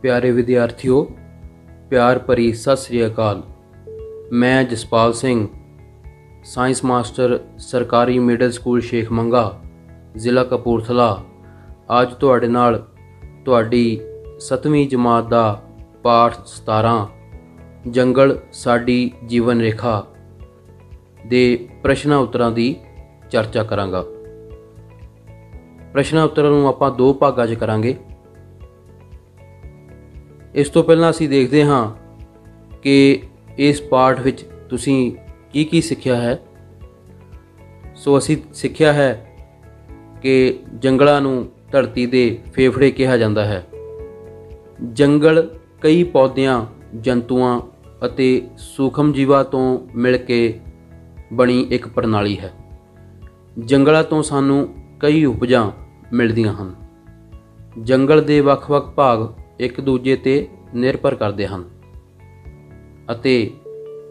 प्यारे विद्यार्थियों, प्यार भरी सत श्री अकाल। मैं जसपाल सिंह, साइंस मास्टर सरकारी मिडल स्कूल शेख मंगा, ज़िला कपूरथला, अज तुहाडे नाल तुहाडी 7वीं जमात दा पाठ 17 जंगल साडी जीवन रेखा दे प्रश्न उत्तरां दी चर्चा करांगा। प्रश्न उत्तरां नूं आपां दो भागां 'च करांगे। इस तो पहलां असीं देखदे हां कि इस पाठ विच तुसीं की सिੱਖਿਆ है। सो असीं सिੱਖਿਆ है कि जंगलां नूं धरती दे फेफड़े कहा जाता है। जंगल कई पौदिਆਂ, जंतुआं ਅਤੇ सूखम जीवां तो मिल के बनी एक प्रणाली है। जंगलों तो सानू कई उपजां मिलदियां हन। जंगल दे वख-वख भाग एक दूजे ते निर्भर करते हैं अते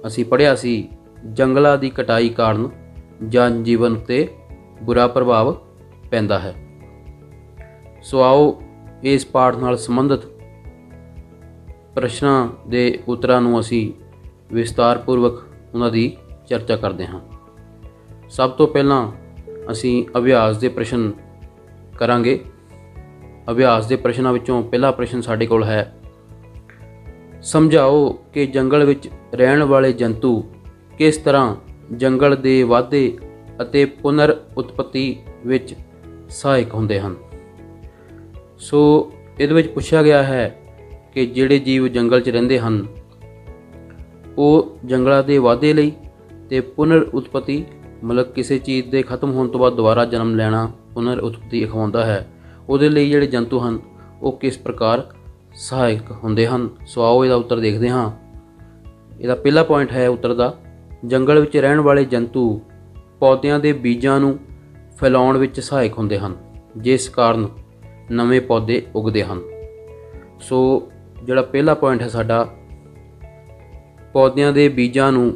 असी पढ़िया सी जंगलों की कटाई कारण जन जीवन ते बुरा प्रभाव पैंदा है। सो आओ इस पाठ नाल संबंधित प्रश्नों के उत्तरां नूं असी विस्तारपूर्वक उन्हां दी चर्चा करते हैं। सब तो पहलां असी अभ्यास के प्रश्न करांगे। अभ्यास के प्रश्नों विचों पहला प्रश्न साडे कोल है, समझाओ कि जंगल विच रहण वाले जंतु किस तरह जंगल के वाधे अते पुनर उत्पत्ति विच सहायक हुंदे हन। सो इहदे विच पुछया गया है कि जिहड़े जीव जंगल च रहिंदे हन वो जंगलों के वाधे लई ते पुनर उत्पत्ति मतलब किसी चीज़ के खत्म होने तो बाद दोबारा जन्म लेना पुनर उत्पत्ति अखवाउंदा है, उहदे लई जिहड़े जंतु हैं वो किस प्रकार सहायक हुंदे हन। सो आओ इसदा उत्तर देखते हाँ। इसदा पहला पॉइंट है उत्तर का, जंगल विच रहण वाले जंतु पौदिਆਂ के बीजां नूं फैलाउण विच सहायक हुंदे हन, जिस कारण नवे पौधे उगदे हन। सो जिहड़ा पहला पॉइंट है साडा, पौदिਆਂ के बीजां नूं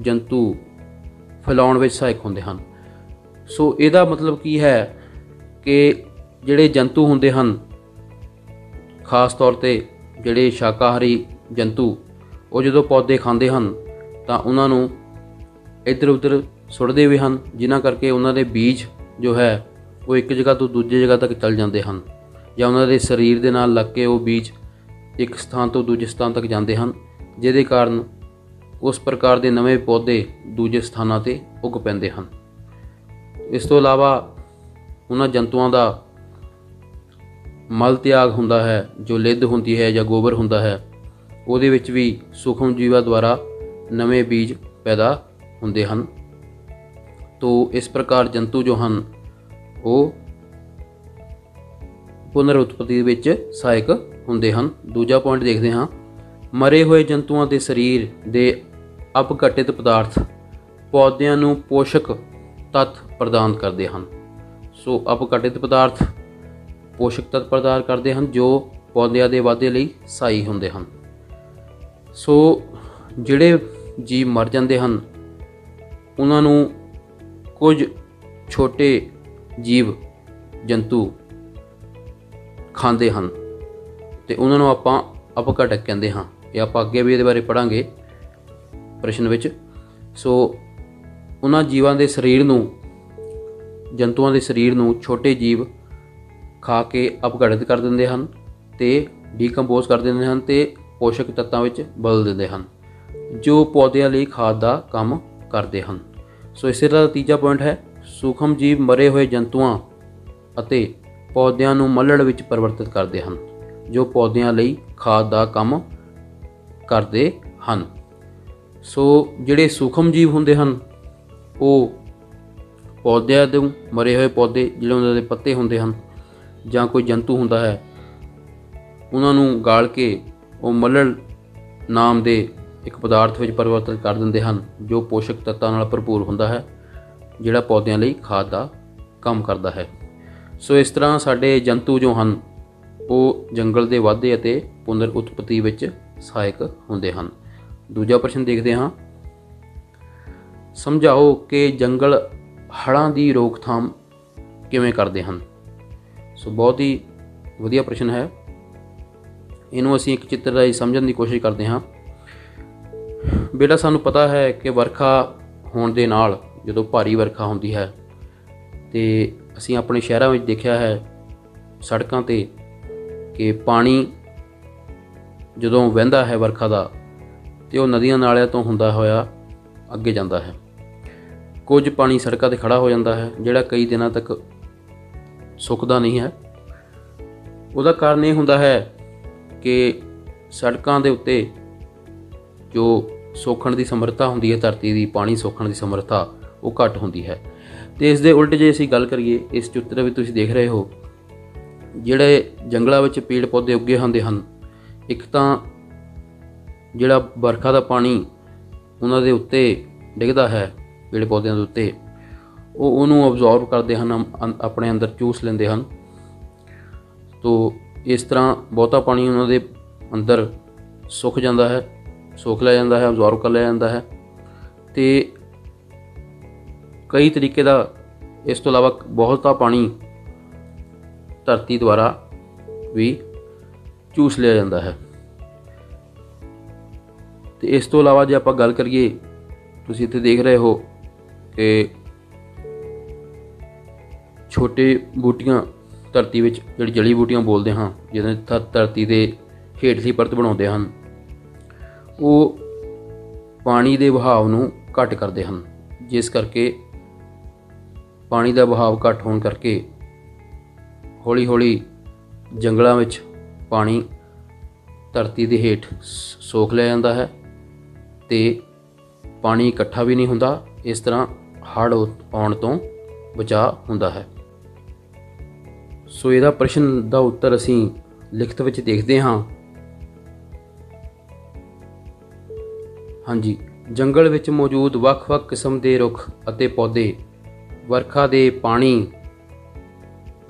जंतु फैलाउण विच सहायक हुंदे हन। सो इहदा मतलब की है कि जिहड़े जंतु हुंदे हन, खास तौर ते जिहड़े शाकाहारी जंतु वो जो पौधे खांदे हन तां उन्हां नूं इधर उधर सुੱਟਦੇ भी हैं, जिन्हां करके उन्हां दे बीज जो है वो एक जगह तो दूजी जगह तक चल जाते हैं या उन्हां दे शरीर दे नाल लग के वो बीज एक स्थान तो दूजे स्थान तक जाते हैं, जिहदे कारण उस प्रकार के नवे पौधे दूजे स्थानां ते उग पैंदे हैं। इस तो इलावा उन्हां जंतुओं का मल त्याग हुंदा है, जो लिद्द हुंदी है या गोबर हुंदा है, उहदे विच भी सूक्ष्म जीवां द्वारा नवे बीज पैदा हुंदे हन। तो इस प्रकार जंतु जो हैं वो पुनरुत्पत्ति विच सहायक हुंदे हन। दूजा पॉइंट देखते हाँ, मरे हुए जंतुओं के शरीर के अपघटित पदार्थ पौदिਆਂ ਨੂੰ पोषक तत्व प्रदान करते हैं। सो अपघटित पदार्थ पोषक तत्व प्रदान करते हैं जो पौदिਆਂ के वाधे लई सहाई हुंदे हैं। सो जिहड़े जीव मर जाते हैं उन्हां नूं कुछ छोटे जीव जंतु खांदे हैं ते उन्हां नूं आपां अपघटक कहते हैं। ये आपां अगे भी इहदे बारे पढ़ांगे प्रश्न विच। सो उन्हां जीवां दे शरीर नूं, जंतुओं के शरीर नूं छोटे जीव खा के अपघटित कर देंदे हन ते डीकंपोज कर देंदे हन ते पोषक तत्तां विच बदल देंदे हन जो पौधों लई खाद का काम करते हैं। सो इसे तरह तीजा पॉइंट है, सूक्ष्म जीव मरे हुए जंतुओं अते पौधों नूं मलड़ विच परिवर्तित करते हैं जो पौधों लई खाद का काम करते हैं। सो जिहड़े सूक्ष्म जीव हुंदे हन वो पौधों दे मरे हुए पौधे जिहड़े उन्हां दे पत्ते हुंदे हन जां कोई जंतु हुंदा है उन्हां नूं गाल के वो मलड़ नाम दे एक पदार्थ विच परिवर्तित कर दिंदे हन जो पोषक तत्तां नाल भरपूर हुंदा है, जिहड़ा पौधों लई खाद का काम करता है। सो इस तरह साडे जंतु जो हैं वो जंगल के वाधे अते पुनर उत्पत्ति विच सहायक हुंदे हन। दूजा प्रश्न देखते हाँ, समझाओ कि जंगल हड़ां की रोकथाम किवें करदे हन। सो बहुत ही वधिया प्रश्न है। ਇਹਨੂੰ ਅਸੀਂ ਇੱਕ ਚਿੱਤਰ ਰਾਹੀਂ ਸਮਝਣ ਦੀ ਕੋਸ਼ਿਸ਼ ਕਰਦੇ ਹਾਂ। ਬੇਟਾ ਸਾਨੂੰ ਪਤਾ ਹੈ ਕਿ ਵਰਖਾ ਹੋਣ ਦੇ ਨਾਲ, ਜਦੋਂ ਭਾਰੀ ਵਰਖਾ ਹੁੰਦੀ ਹੈ ਤੇ ਅਸੀਂ ਆਪਣੇ ਸ਼ਹਿਰਾਂ ਵਿੱਚ ਦੇਖਿਆ ਹੈ ਸੜਕਾਂ ਤੇ ਕਿ ਪਾਣੀ ਜਦੋਂ ਵਹਿੰਦਾ ਹੈ ਵਰਖਾ ਦਾ ਤੇ ਉਹ ਨਦੀਆਂ ਨਾਲਿਆਂ ਤੋਂ ਹੁੰਦਾ ਹੋਇਆ ਅੱਗੇ ਜਾਂਦਾ ਹੈ। ਕੁਝ ਪਾਣੀ ਸੜਕਾਂ ਤੇ ਖੜਾ ਹੋ ਜਾਂਦਾ ਹੈ ਜਿਹੜਾ ਕਈ ਦਿਨਾਂ ਤੱਕ ਸੁੱਕਦਾ ਨਹੀਂ ਹੈ। ਉਹਦਾ ਕਾਰਨ ਇਹ ਹੁੰਦਾ ਹੈ ਕਿ ਸੜਕਾਂ ਦੇ ਉੱਤੇ ਜੋ ਸੋਖਣ ਦੀ ਸਮਰੱਥਾ ਹੁੰਦੀ ਹੈ, ਧਰਤੀ ਦੀ ਪਾਣੀ ਸੋਖਣ ਦੀ ਸਮਰੱਥਾ ਉਹ ਘੱਟ ਹੁੰਦੀ ਹੈ। ਅਤੇ ਇਸ ਦੇ ਉਲਟ ਜੇ ਅਸੀਂ ਗੱਲ ਕਰੀਏ, ਇਸ ਚਿੱਤਰ ਵਿੱਚ ਤੁਸੀਂ ਦੇਖ ਰਹੇ ਹੋ ਜਿਹੜੇ ਜੰਗਲਾਂ ਵਿੱਚ ਪੇੜ ਪੌਦੇ ਉੱਗੇ ਹੁੰਦੇ ਹਨ, ਇੱਕ ਤਾਂ ਜਿਹੜਾ ਵਰਖਾ ਦਾ ਪਾਣੀ ਉਹਨਾਂ ਦੇ ਉੱਤੇ ਡਿੱਗਦਾ ਹੈ, ਪੇੜ ਪੌਦਿਆਂ ਦੇ ਉੱਤੇ, ਉਹ ਉਹਨੂੰ ਅਬਜ਼ੋਰਬ ਕਰਦੇ ਹਨ, ਆਪਣੇ ਅੰਦਰ ਚੂਸ ਲੈਂਦੇ ਹਨ। ਤੋ ਇਸ ਤਰ੍ਹਾਂ ਬਹੁਤਾ ਪਾਣੀ ਉਹਨਾਂ ਦੇ ਅੰਦਰ ਸੁੱਕ ਜਾਂਦਾ ਹੈ, ਸੋਖ ਲਿਆ ਜਾਂਦਾ ਹੈ, ਅਬਜ਼ੋਰਬ ਕਰ ਲਿਆ ਜਾਂਦਾ ਹੈ। ਅਤੇ ਕਈ ਤਰੀਕੇ ਦਾ ਇਸ ਤੋਂ ਇਲਾਵਾ ਬਹੁਤਾ ਪਾਣੀ ਧਰਤੀ ਦੁਆਰਾ ਵੀ ਚੂਸ ਲਿਆ ਜਾਂਦਾ ਹੈ। ਅਤੇ ਇਸ ਤੋਂ ਇਲਾਵਾ ਜੇ ਆਪਾਂ ਗੱਲ ਕਰੀਏ, ਤੁਸੀਂ ਇੱਥੇ ਦੇਖ ਰਹੇ ਹੋ ਕਿ ਛੋਟੇ ਬੂਟੀਆਂ ਧਰਤੀ ਵਿੱਚ, ਜਿਹੜੀ ਜੜੀ ਬੂਟੀਆਂ ਬੋਲਦੇ ਹਾਂ, ਜਿਹਦੇ ਧਰਤੀ ਦੇ ਹੇਠਲੀ ਪਰਤ ਬਣਾਉਂਦੇ ਹਨ, ਉਹ ਪਾਣੀ ਦੇ ਵਹਾਅ ਨੂੰ ਘੱਟ ਕਰਦੇ ਹਨ। ਜਿਸ ਕਰਕੇ ਪਾਣੀ ਦਾ ਵਹਾਅ ਘੱਟ ਹੋਣ ਕਰਕੇ ਹੌਲੀ ਹੌਲੀ ਜੰਗਲਾਂ ਵਿੱਚ ਪਾਣੀ ਧਰਤੀ ਦੇ ਹੇਠ ਸੋਖ ਲਿਆ ਜਾਂਦਾ ਹੈ ਅਤੇ ਪਾਣੀ ਇਕੱਠਾ ਵੀ ਨਹੀਂ ਹੁੰਦਾ। ਇਸ ਤਰ੍ਹਾਂ ਹੜ੍ਹ ਆਉਣ ਤੋਂ ਬਚਾਅ ਹੁੰਦਾ ਹੈ। ਸੋ ਇਹਦਾ ਪ੍ਰਸ਼ਨ ਦਾ ਉੱਤਰ ਅਸੀਂ ਲਿਖਤ ਵਿੱਚ ਦੇਖਦੇ ਹਾਂ। ਹਾਂਜੀ, ਜੰਗਲ ਵਿੱਚ ਮੌਜੂਦ ਵੱਖ-ਵੱਖ ਕਿਸਮ ਦੇ ਰੁੱਖ ਅਤੇ ਪੌਦੇ ਵਰਖਾ ਦੇ ਪਾਣੀ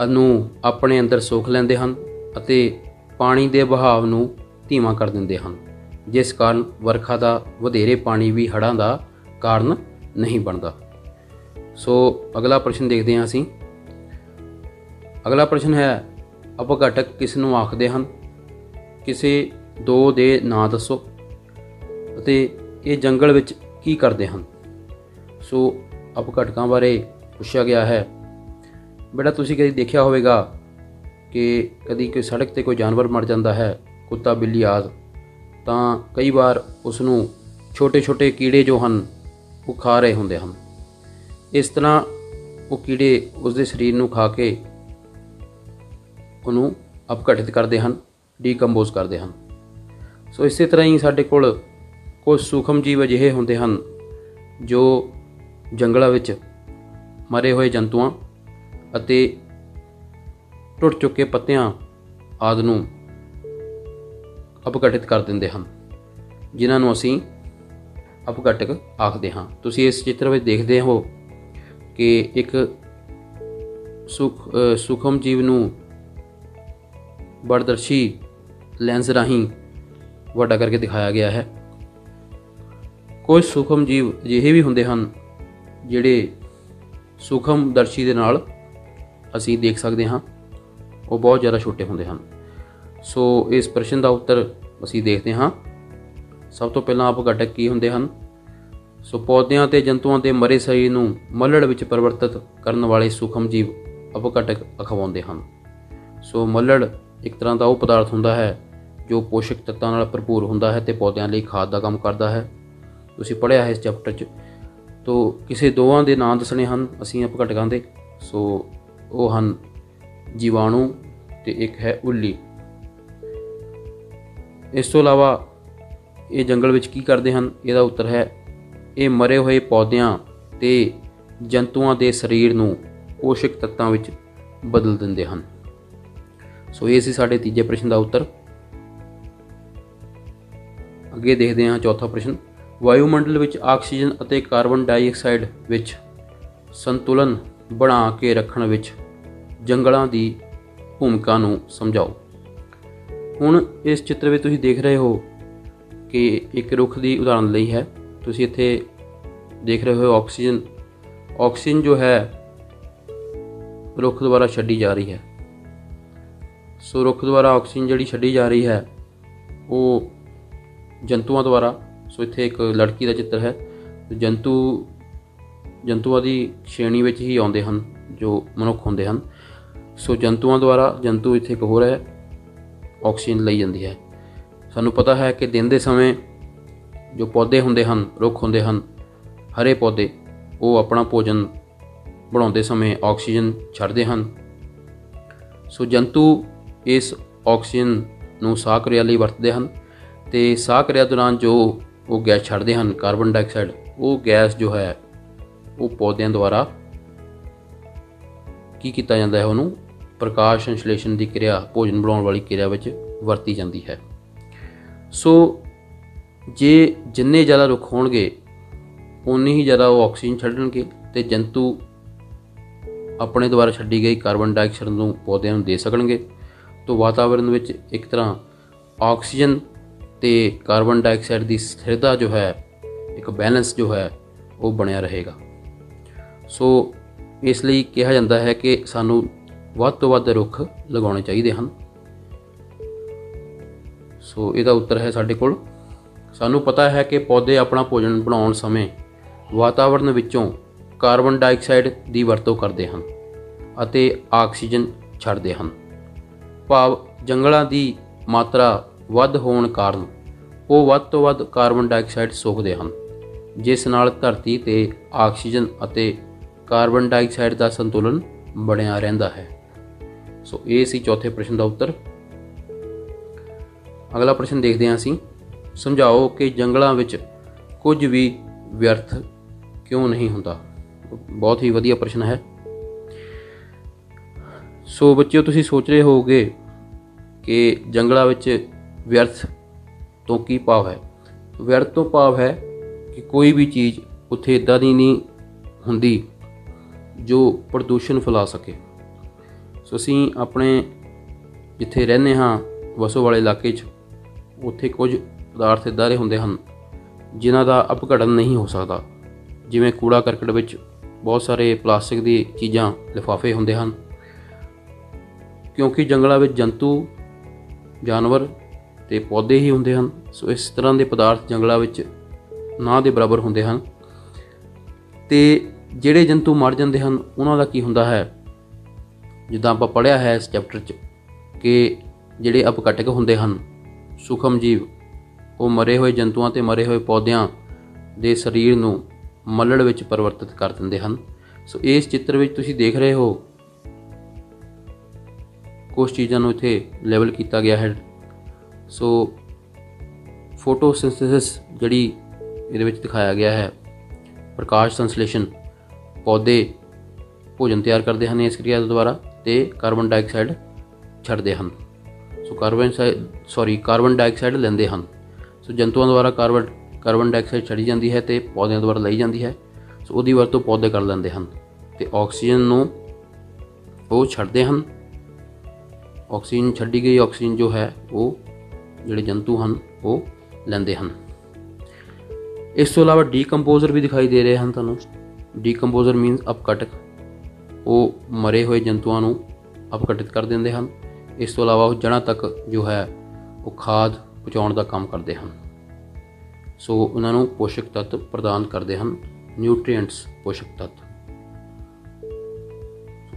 ਨੂੰ ਆਪਣੇ ਅੰਦਰ ਸੋਖ ਲੈਂਦੇ ਹਨ ਅਤੇ ਪਾਣੀ ਦੇ ਵਹਾਅ ਨੂੰ ਧੀਮਾ ਕਰ ਦਿੰਦੇ ਹਨ, ਜਿਸ ਕਾਰਨ ਵਰਖਾ ਦਾ ਵਧੇਰੇ ਪਾਣੀ ਵੀ ਹੜ੍ਹਾਂ ਦਾ ਕਾਰਨ ਨਹੀਂ ਬਣਦਾ। ਸੋ ਅਗਲਾ ਪ੍ਰਸ਼ਨ ਦੇਖਦੇ ਹਾਂ ਅਸੀਂ। ਅਗਲਾ ਪ੍ਰਸ਼ਨ ਹੈ, ਅਪਘਾਟਕ ਕਿਸ ਨੂੰ ਆਖਦੇ ਹਨ? ਕਿਸੇ ਦੋ ਦੇ ਨਾਂ ਦੱਸੋ ਅਤੇ ਇਹ ਜੰਗਲ ਵਿੱਚ ਕੀ ਕਰਦੇ ਹਨ? ਸੋ ਅਪਘਾਟਕਾਂ ਬਾਰੇ ਪੁੱਛਿਆ ਗਿਆ ਹੈ। ਬੇਟਾ ਤੁਸੀਂ ਕਦੀ ਦੇਖਿਆ ਹੋਵੇਗਾ ਕਿ ਕਦੀ ਕੋਈ ਸੜਕ 'ਤੇ ਕੋਈ ਜਾਨਵਰ ਮਰ ਜਾਂਦਾ ਹੈ, ਕੁੱਤਾ ਬਿੱਲੀ ਆਦਿ, ਤਾਂ ਕਈ ਵਾਰ ਉਸ ਨੂੰ ਛੋਟੇ ਛੋਟੇ ਕੀੜੇ ਜੋ ਹਨ ਉਹ ਖਾ ਰਹੇ ਹੁੰਦੇ ਹਨ। ਇਸ ਤਰ੍ਹਾਂ ਉਹ ਕੀੜੇ ਉਸ ਦੇ ਸਰੀਰ ਨੂੰ ਖਾ ਕੇ ਉਹਨੂੰ ਅਪਘਾਟਿਤ ਕਰਦੇ ਹਨ, ਡੀਕੰਪੋਜ਼ ਕਰਦੇ ਹਨ। ਸੋ ਇਸੇ ਤਰ੍ਹਾਂ ਹੀ ਸਾਡੇ ਕੋਲ ਕੁਝ ਸੂਖਮ ਜੀਵ ਅਜਿਹੇ ਹੁੰਦੇ ਹਨ ਜੋ ਜੰਗਲਾਂ ਵਿੱਚ ਮਰੇ ਹੋਏ ਜੰਤੂਆਂ ਅਤੇ ਟੁੱਟ ਚੁੱਕੇ ਪੱਤਿਆਂ ਆਦਿ ਨੂੰ ਅਪਘਾਟਿਤ ਕਰ ਦਿੰਦੇ ਹਨ, ਜਿਨ੍ਹਾਂ ਨੂੰ ਅਸੀਂ ਅਪਘਾਟਕ ਆਖਦੇ ਹਾਂ। ਤੁਸੀਂ ਇਸ ਚਿੱਤਰ ਵਿੱਚ ਦੇਖਦੇ ਹੋ ਕਿ ਇੱਕ ਸੂਖਮ ਜੀਵ ਨੂੰ ਪਾਰਦਰਸ਼ੀ ਲੈਂਸ ਰਾਹੀਂ ਵੱਡਾ ਕਰਕੇ ਦਿਖਾਇਆ ਗਿਆ ਹੈ। ਕੁਝ ਸੂਖਮ ਜੀਵ ਅਜਿਹੇ ਵੀ ਹੁੰਦੇ ਹਨ ਜਿਹੜੇ ਸੂਖਮਦਰਸ਼ੀ ਦੇ ਨਾਲ ਅਸੀਂ ਦੇਖ ਸਕਦੇ ਹਾਂ, ਉਹ ਬਹੁਤ ਜ਼ਿਆਦਾ ਛੋਟੇ ਹੁੰਦੇ ਹਨ। ਸੋ ਇਸ ਪ੍ਰਸ਼ਨ ਦਾ ਉੱਤਰ ਅਸੀਂ ਦੇਖਦੇ ਹਾਂ। ਸਭ ਤੋਂ ਪਹਿਲਾਂ ਅਪਘਾਟਕ ਕੀ ਹੁੰਦੇ ਹਨ? ਸੋ ਪੌਦਿਆਂ ਅਤੇ ਜੰਤੂਆਂ ਦੇ ਮਰੇ ਸਰੀਰ ਨੂੰ ਮੱਲੜ ਵਿੱਚ ਪਰਿਵਰਤਿਤ ਕਰਨ ਵਾਲੇ ਸੂਖਮ ਜੀਵ ਅਪਘਾਟਕ ਅਖਵਾਉਂਦੇ ਹਨ। ਸੋ ਮੱਲੜ ਇੱਕ ਤਰ੍ਹਾਂ ਦਾ ਉਹ ਪਦਾਰਥ ਹੁੰਦਾ ਹੈ ਜੋ ਪੋਸ਼ਕ ਤੱਤਾਂ ਨਾਲ ਭਰਪੂਰ ਹੁੰਦਾ ਹੈ ਅਤੇ ਪੌਦਿਆਂ ਲਈ ਖਾਦ ਦਾ ਕੰਮ ਕਰਦਾ ਹੈ। ਤੁਸੀਂ ਪੜ੍ਹਿਆ ਹੈ ਇਸ ਚੈਪਟਰ 'ਚ। ਤੋ ਕਿਸੇ ਦੋਵਾਂ ਦੇ ਨਾਂ ਦੱਸਣੇ ਹਨ ਅਸੀਂ ਅਪਘਾਟਕਾਂ ਦੇ। ਸੋ ਉਹ ਹਨ ਜੀਵਾਣੂ ਅਤੇ ਇੱਕ ਹੈ ਉੱਲੀ। ਇਸ ਤੋਂ ਇਲਾਵਾ ਇਹ ਜੰਗਲ ਵਿੱਚ ਕੀ ਕਰਦੇ ਹਨ? ਇਹਦਾ ਉੱਤਰ ਹੈ, ਇਹ ਮਰੇ ਹੋਏ ਪੌਦਿਆਂ ਅਤੇ ਜੰਤੂਆਂ ਦੇ ਸਰੀਰ ਨੂੰ ਪੋਸ਼ਕ ਤੱਤਾਂ ਵਿੱਚ ਬਦਲ ਦਿੰਦੇ ਹਨ। ਸੋ ਇਹ ਸੀ ਸਾਡੇ ਤੀਜੇ ਪ੍ਰਸ਼ਨ ਦਾ ਉੱਤਰ। ਅੱਗੇ ਦੇਖਦੇ ਹਾਂ ਚੌਥਾ ਪ੍ਰਸ਼ਨ। ਵਾਯੂਮੰਡਲ ਵਿੱਚ ਆਕਸੀਜਨ ਅਤੇ ਕਾਰਬਨ ਡਾਈਆਕਸਾਈਡ ਵਿੱਚ ਸੰਤੁਲਨ ਬਣਾ ਕੇ ਰੱਖਣ ਵਿੱਚ ਜੰਗਲਾਂ ਦੀ ਭੂਮਿਕਾ ਨੂੰ ਸਮਝਾਓ। ਹੁਣ ਇਸ ਚਿੱਤਰ ਵਿੱਚ ਤੁਸੀਂ ਦੇਖ ਰਹੇ ਹੋ ਕਿ ਇੱਕ ਰੁੱਖ ਦੀ ਉਦਾਹਰਨ ਲਈ ਹੈ। ਤੁਸੀਂ ਇੱਥੇ ਦੇਖ ਰਹੇ ਹੋ ਆਕਸੀਜਨ ਜੋ ਹੈ ਰੁੱਖ ਦੁਆਰਾ ਛੱਡੀ ਜਾ ਰਹੀ ਹੈ। ਸੋ ਰੁੱਖ ਦੁਆਰਾ ਆਕਸੀਜਨ ਜਿਹੜੀ ਛੱਡੀ ਜਾ ਰਹੀ ਹੈ वो ਜੰਤੂਆਂ ਦੁਆਰਾ। ਸੋ ਇੱਥੇ ਇੱਕ ਲੜਕੀ ਦਾ ਚਿੱਤਰ ਹੈ। ਜੰਤੂਆਂ ਦੀ ਸ਼੍ਰੇਣੀ ਵਿੱਚ ਹੀ ਆਉਂਦੇ ਹਨ ਜੋ ਮਨੁੱਖ ਹੁੰਦੇ ਹਨ। ਸੋ ਜੰਤੂਆਂ ਦੁਆਰਾ, ਜੰਤੂ ਇੱਥੇ ਇੱਕ ਹੋਰ ਹੈ, ਆਕਸੀਜਨ ਲਈ ਜਾਂਦੀ ਹੈ। ਸਾਨੂੰ ਪਤਾ ਹੈ ਕਿ ਦਿਨ ਦੇ ਸਮੇਂ ਜੋ ਪੌਦੇ ਹੁੰਦੇ ਹਨ, ਰੁੱਖ ਹੁੰਦੇ ਹਨ, ਹਰੇ ਪੌਦੇ, ਉਹ ਆਪਣਾ ਭੋਜਨ ਬਣਾਉਂਦੇ ਸਮੇਂ ਆਕਸੀਜਨ ਛੱਡਦੇ ਹਨ। ਸੋ ਜੰਤੂ ਇਸ ਆਕਸੀਜਨ ਨੂੰ ਸਾਹ ਕਿਰਿਆ ਲਈ ਵਰਤਦੇ ਹਨ ਅਤੇ ਸਾਹ ਕਿਰਿਆ ਦੌਰਾਨ ਜੋ ਉਹ ਗੈਸ ਛੱਡਦੇ ਹਨ, ਕਾਰਬਨ ਡਾਈਆਕਸਾਈਡ, ਉਹ ਗੈਸ ਜੋ ਹੈ ਉਹ ਪੌਦਿਆਂ ਦੁਆਰਾ ਕੀ ਕੀਤਾ ਜਾਂਦਾ ਹੈ, ਉਹਨੂੰ ਪ੍ਰਕਾਸ਼ ਸੰਸ਼ਲੇਸ਼ਣ ਦੀ ਕਿਰਿਆ, ਭੋਜਨ ਬਣਾਉਣ ਵਾਲੀ ਕਿਰਿਆ ਵਿੱਚ ਵਰਤੀ ਜਾਂਦੀ ਹੈ। ਸੋ ਜੇ ਜਿੰਨੇ ਜ਼ਿਆਦਾ ਰੁੱਖ ਹੋਣਗੇ ਓਨੀ ਹੀ ਜ਼ਿਆਦਾ ਉਹ ਆਕਸੀਜਨ ਛੱਡਣਗੇ ਅਤੇ ਜੰਤੂ ਆਪਣੇ ਦੁਆਰਾ ਛੱਡੀ ਗਈ ਕਾਰਬਨ ਡਾਈਆਕਸਾਈਡ ਨੂੰ ਪੌਦਿਆਂ ਨੂੰ ਦੇ ਸਕਣਗੇ। ਤਾਂ ਵਾਤਾਵਰਨ ਵਿੱਚ ਇੱਕ ਤਰ੍ਹਾਂ ਆਕਸੀਜਨ ਅਤੇ ਕਾਰਬਨ ਡਾਈਆਕਸਾਈਡ ਦੀ ਸਥਿਰਤਾ ਜੋ ਹੈ, ਇੱਕ ਬੈਲੈਂਸ ਜੋ ਹੈ ਉਹ ਬਣਿਆ ਰਹੇਗਾ। ਸੋ ਇਸ ਲਈ ਕਿਹਾ ਜਾਂਦਾ ਹੈ ਕਿ ਸਾਨੂੰ ਵੱਧ ਤੋਂ ਵੱਧ ਰੁੱਖ ਲਗਾਉਣੇ ਚਾਹੀਦੇ ਹਨ। ਸੋ ਇਹਦਾ ਉੱਤਰ ਹੈ ਸਾਡੇ ਕੋਲ। ਸਾਨੂੰ ਪਤਾ ਹੈ ਕਿ ਪੌਦੇ ਆਪਣਾ ਭੋਜਨ ਬਣਾਉਣ ਸਮੇਂ ਵਾਤਾਵਰਨ ਵਿੱਚੋਂ ਕਾਰਬਨ ਡਾਈਆਕਸਾਈਡ ਦੀ ਵਰਤੋਂ ਕਰਦੇ ਹਨ ਅਤੇ ਆਕਸੀਜਨ ਛੱਡਦੇ ਹਨ। ਭਾਵ ਜੰਗਲਾਂ ਦੀ ਮਾਤਰਾ ਵੱਧ ਹੋਣ ਕਾਰਨ ਉਹ ਵੱਧ ਤੋਂ ਵੱਧ ਕਾਰਬਨ ਡਾਈਆਕਸਾਈਡ ਸੋਖਦੇ ਹਨ, ਜਿਸ ਨਾਲ ਧਰਤੀ 'ਤੇ ਆਕਸੀਜਨ ਅਤੇ ਕਾਰਬਨ ਡਾਈਆਕਸਾਈਡ ਦਾ ਸੰਤੁਲਨ ਬਣਿਆ ਰਹਿੰਦਾ ਹੈ। ਸੋ ਇਹ ਸੀ ਚੌਥੇ ਪ੍ਰਸ਼ਨ ਦਾ ਉੱਤਰ। ਅਗਲਾ ਪ੍ਰਸ਼ਨ ਦੇਖਦੇ ਹਾਂ ਅਸੀਂ। ਸਮਝਾਓ ਕਿ ਜੰਗਲਾਂ ਵਿੱਚ ਕੁਝ ਵੀ ਵਿਅਰਥ ਕਿਉਂ ਨਹੀਂ ਹੁੰਦਾ। ਬਹੁਤ ਹੀ ਵਧੀਆ ਪ੍ਰਸ਼ਨ ਹੈ। ਸੋ ਬੱਚਿਓ, ਤੁਸੀਂ ਸੋਚ ਰਹੇ ਹੋਵੋਗੇ ਕਿ ਜੰਗਲਾਂ ਵਿੱਚ ਵਿਅਰਥ ਤੋਂ ਕੀ ਭਾਵ ਹੈ। ਵਿਅਰਥ ਤੋਂ ਭਾਵ ਹੈ ਕਿ ਕੋਈ ਵੀ ਚੀਜ਼ ਉੱਥੇ ਇੱਦਾਂ ਦੀ ਨਹੀਂ ਹੁੰਦੀ ਜੋ ਪ੍ਰਦੂਸ਼ਣ ਫੈਲਾ ਸਕੇ। ਸੋ ਅਸੀਂ ਆਪਣੇ ਜਿੱਥੇ ਰਹਿੰਦੇ ਹਾਂ, ਵਸੋਂ ਵਾਲੇ ਇਲਾਕੇ 'ਚ, ਉੱਥੇ ਕੁਝ ਪਦਾਰਥ ਇੱਦਾਂ ਦੇ ਹੁੰਦੇ ਹਨ ਜਿਨ੍ਹਾਂ ਦਾ ਅਪਘਟਨ ਨਹੀਂ ਹੋ ਸਕਦਾ। ਜਿਵੇਂ ਕੂੜਾ ਕਰਕਟ ਵਿੱਚ ਬਹੁਤ ਸਾਰੇ ਪਲਾਸਟਿਕ ਦੀ ਚੀਜ਼ਾਂ, ਲਿਫਾਫੇ ਹੁੰਦੇ ਹਨ। ਕਿਉਂਕਿ ਜੰਗਲਾਂ ਵਿੱਚ ਜੰਤੂ, ਜਾਨਵਰ ਅਤੇ ਪੌਦੇ ਹੀ ਹੁੰਦੇ ਹਨ। ਸੋ ਇਸ ਤਰ੍ਹਾਂ ਦੇ ਪਦਾਰਥ ਜੰਗਲਾਂ ਵਿੱਚ ਨਾ ਦੇ ਬਰਾਬਰ ਹੁੰਦੇ ਹਨ। ਅਤੇ ਜਿਹੜੇ ਜੰਤੂ ਮਰ ਜਾਂਦੇ ਹਨ ਉਹਨਾਂ ਦਾ ਕੀ ਹੁੰਦਾ ਹੈ, ਜਿੱਦਾਂ ਆਪਾਂ ਪੜ੍ਹਿਆ ਹੈ ਇਸ ਚੈਪਟਰ 'ਚ ਕਿ ਜਿਹੜੇ ਅਪਘਟਕ ਹੁੰਦੇ ਹਨ, ਸੂਖਮ ਜੀਵ, ਉਹ ਮਰੇ ਹੋਏ ਜੰਤੂਆਂ ਅਤੇ ਮਰੇ ਹੋਏ ਪੌਦਿਆਂ ਦੇ ਸਰੀਰ ਨੂੰ ਮੱਲੜ ਵਿੱਚ ਪਰਿਵਰਤਿਤ ਕਰ ਦਿੰਦੇ ਹਨ। ਸੋ ਇਸ ਚਿੱਤਰ ਵਿੱਚ ਤੁਸੀਂ ਦੇਖ ਰਹੇ ਹੋ ਕੁਛ ਚੀਜ਼ਾਂ ਨੂੰ ਇੱਥੇ ਲੈਬਲ ਕੀਤਾ ਗਿਆ ਹੈ। ਸੋ ਫੋਟੋਸਿੰਥੇਸਿਸ ਜਿਹੜੀ ਇਹਦੇ ਵਿੱਚ ਦਿਖਾਇਆ ਗਿਆ ਹੈ, ਪ੍ਰਕਾਸ਼ ਸੰਸ਼ਲੇਸ਼ਣ, ਪੌਦੇ ਭੋਜਨ ਤਿਆਰ ਕਰਦੇ ਹਨ ਇਸ ਕਿਰਿਆ ਦੁਆਰਾ ਅਤੇ ਕਾਰਬਨ ਡਾਈਆਕਸਾਈਡ ਛੱਡਦੇ ਹਨ। ਸੋ ਕਾਰਬਨ ਡਾਈਆਕਸਾਈਡ ਲੈਂਦੇ ਹਨ। ਸੋ ਜੰਤੂਆਂ ਦੁਆਰਾ ਕਾਰਬਨ ਡਾਈਆਕਸਾਈਡ ਛੱਡੀ ਜਾਂਦੀ ਹੈ ਅਤੇ ਪੌਦਿਆਂ ਦੁਆਰਾ ਲਈ ਜਾਂਦੀ ਹੈ। ਸੋ ਉਹਦੀ ਵਰਤੋਂ ਪੌਦੇ ਕਰ ਲੈਂਦੇ ਹਨ ਅਤੇ ਆਕਸੀਜਨ ਨੂੰ ਉਹ ਛੱਡਦੇ ਹਨ। ਆਕਸੀਜਨ ਛੱਡੀ ਗਈ ਆਕਸੀਜਨ ਜੋ ਹੈ ਉਹ ਜਿਹੜੇ ਜੰਤੂ ਹਨ ਉਹ ਲੈਂਦੇ ਹਨ। ਇਸ ਤੋਂ ਇਲਾਵਾ ਡੀਕੰਪੋਜ਼ਰ ਵੀ ਦਿਖਾਈ ਦੇ ਰਹੇ ਹਨ ਤੁਹਾਨੂੰ। ਡੀਕੰਪੋਜ਼ਰ ਮੀਨਸ ਅਪਘਟਕ, ਉਹ ਮਰੇ ਹੋਏ ਜੰਤੂਆਂ ਨੂੰ ਅਪਘਟਿਤ ਕਰ ਦਿੰਦੇ ਹਨ। ਇਸ ਤੋਂ ਇਲਾਵਾ ਉਹ ਜੜ੍ਹਾਂ ਤੱਕ ਜੋ ਹੈ ਉਹ ਖਾਦ ਪਹੁੰਚਾਉਣ ਦਾ ਕੰਮ ਕਰਦੇ ਹਨ। ਸੋ ਉਹਨਾਂ ਨੂੰ ਪੋਸ਼ਕ ਤੱਤ ਪ੍ਰਦਾਨ ਕਰਦੇ ਹਨ, ਨਿਊਟਰੀਐਂਟਸ, ਪੋਸ਼ਕ ਤੱਤ।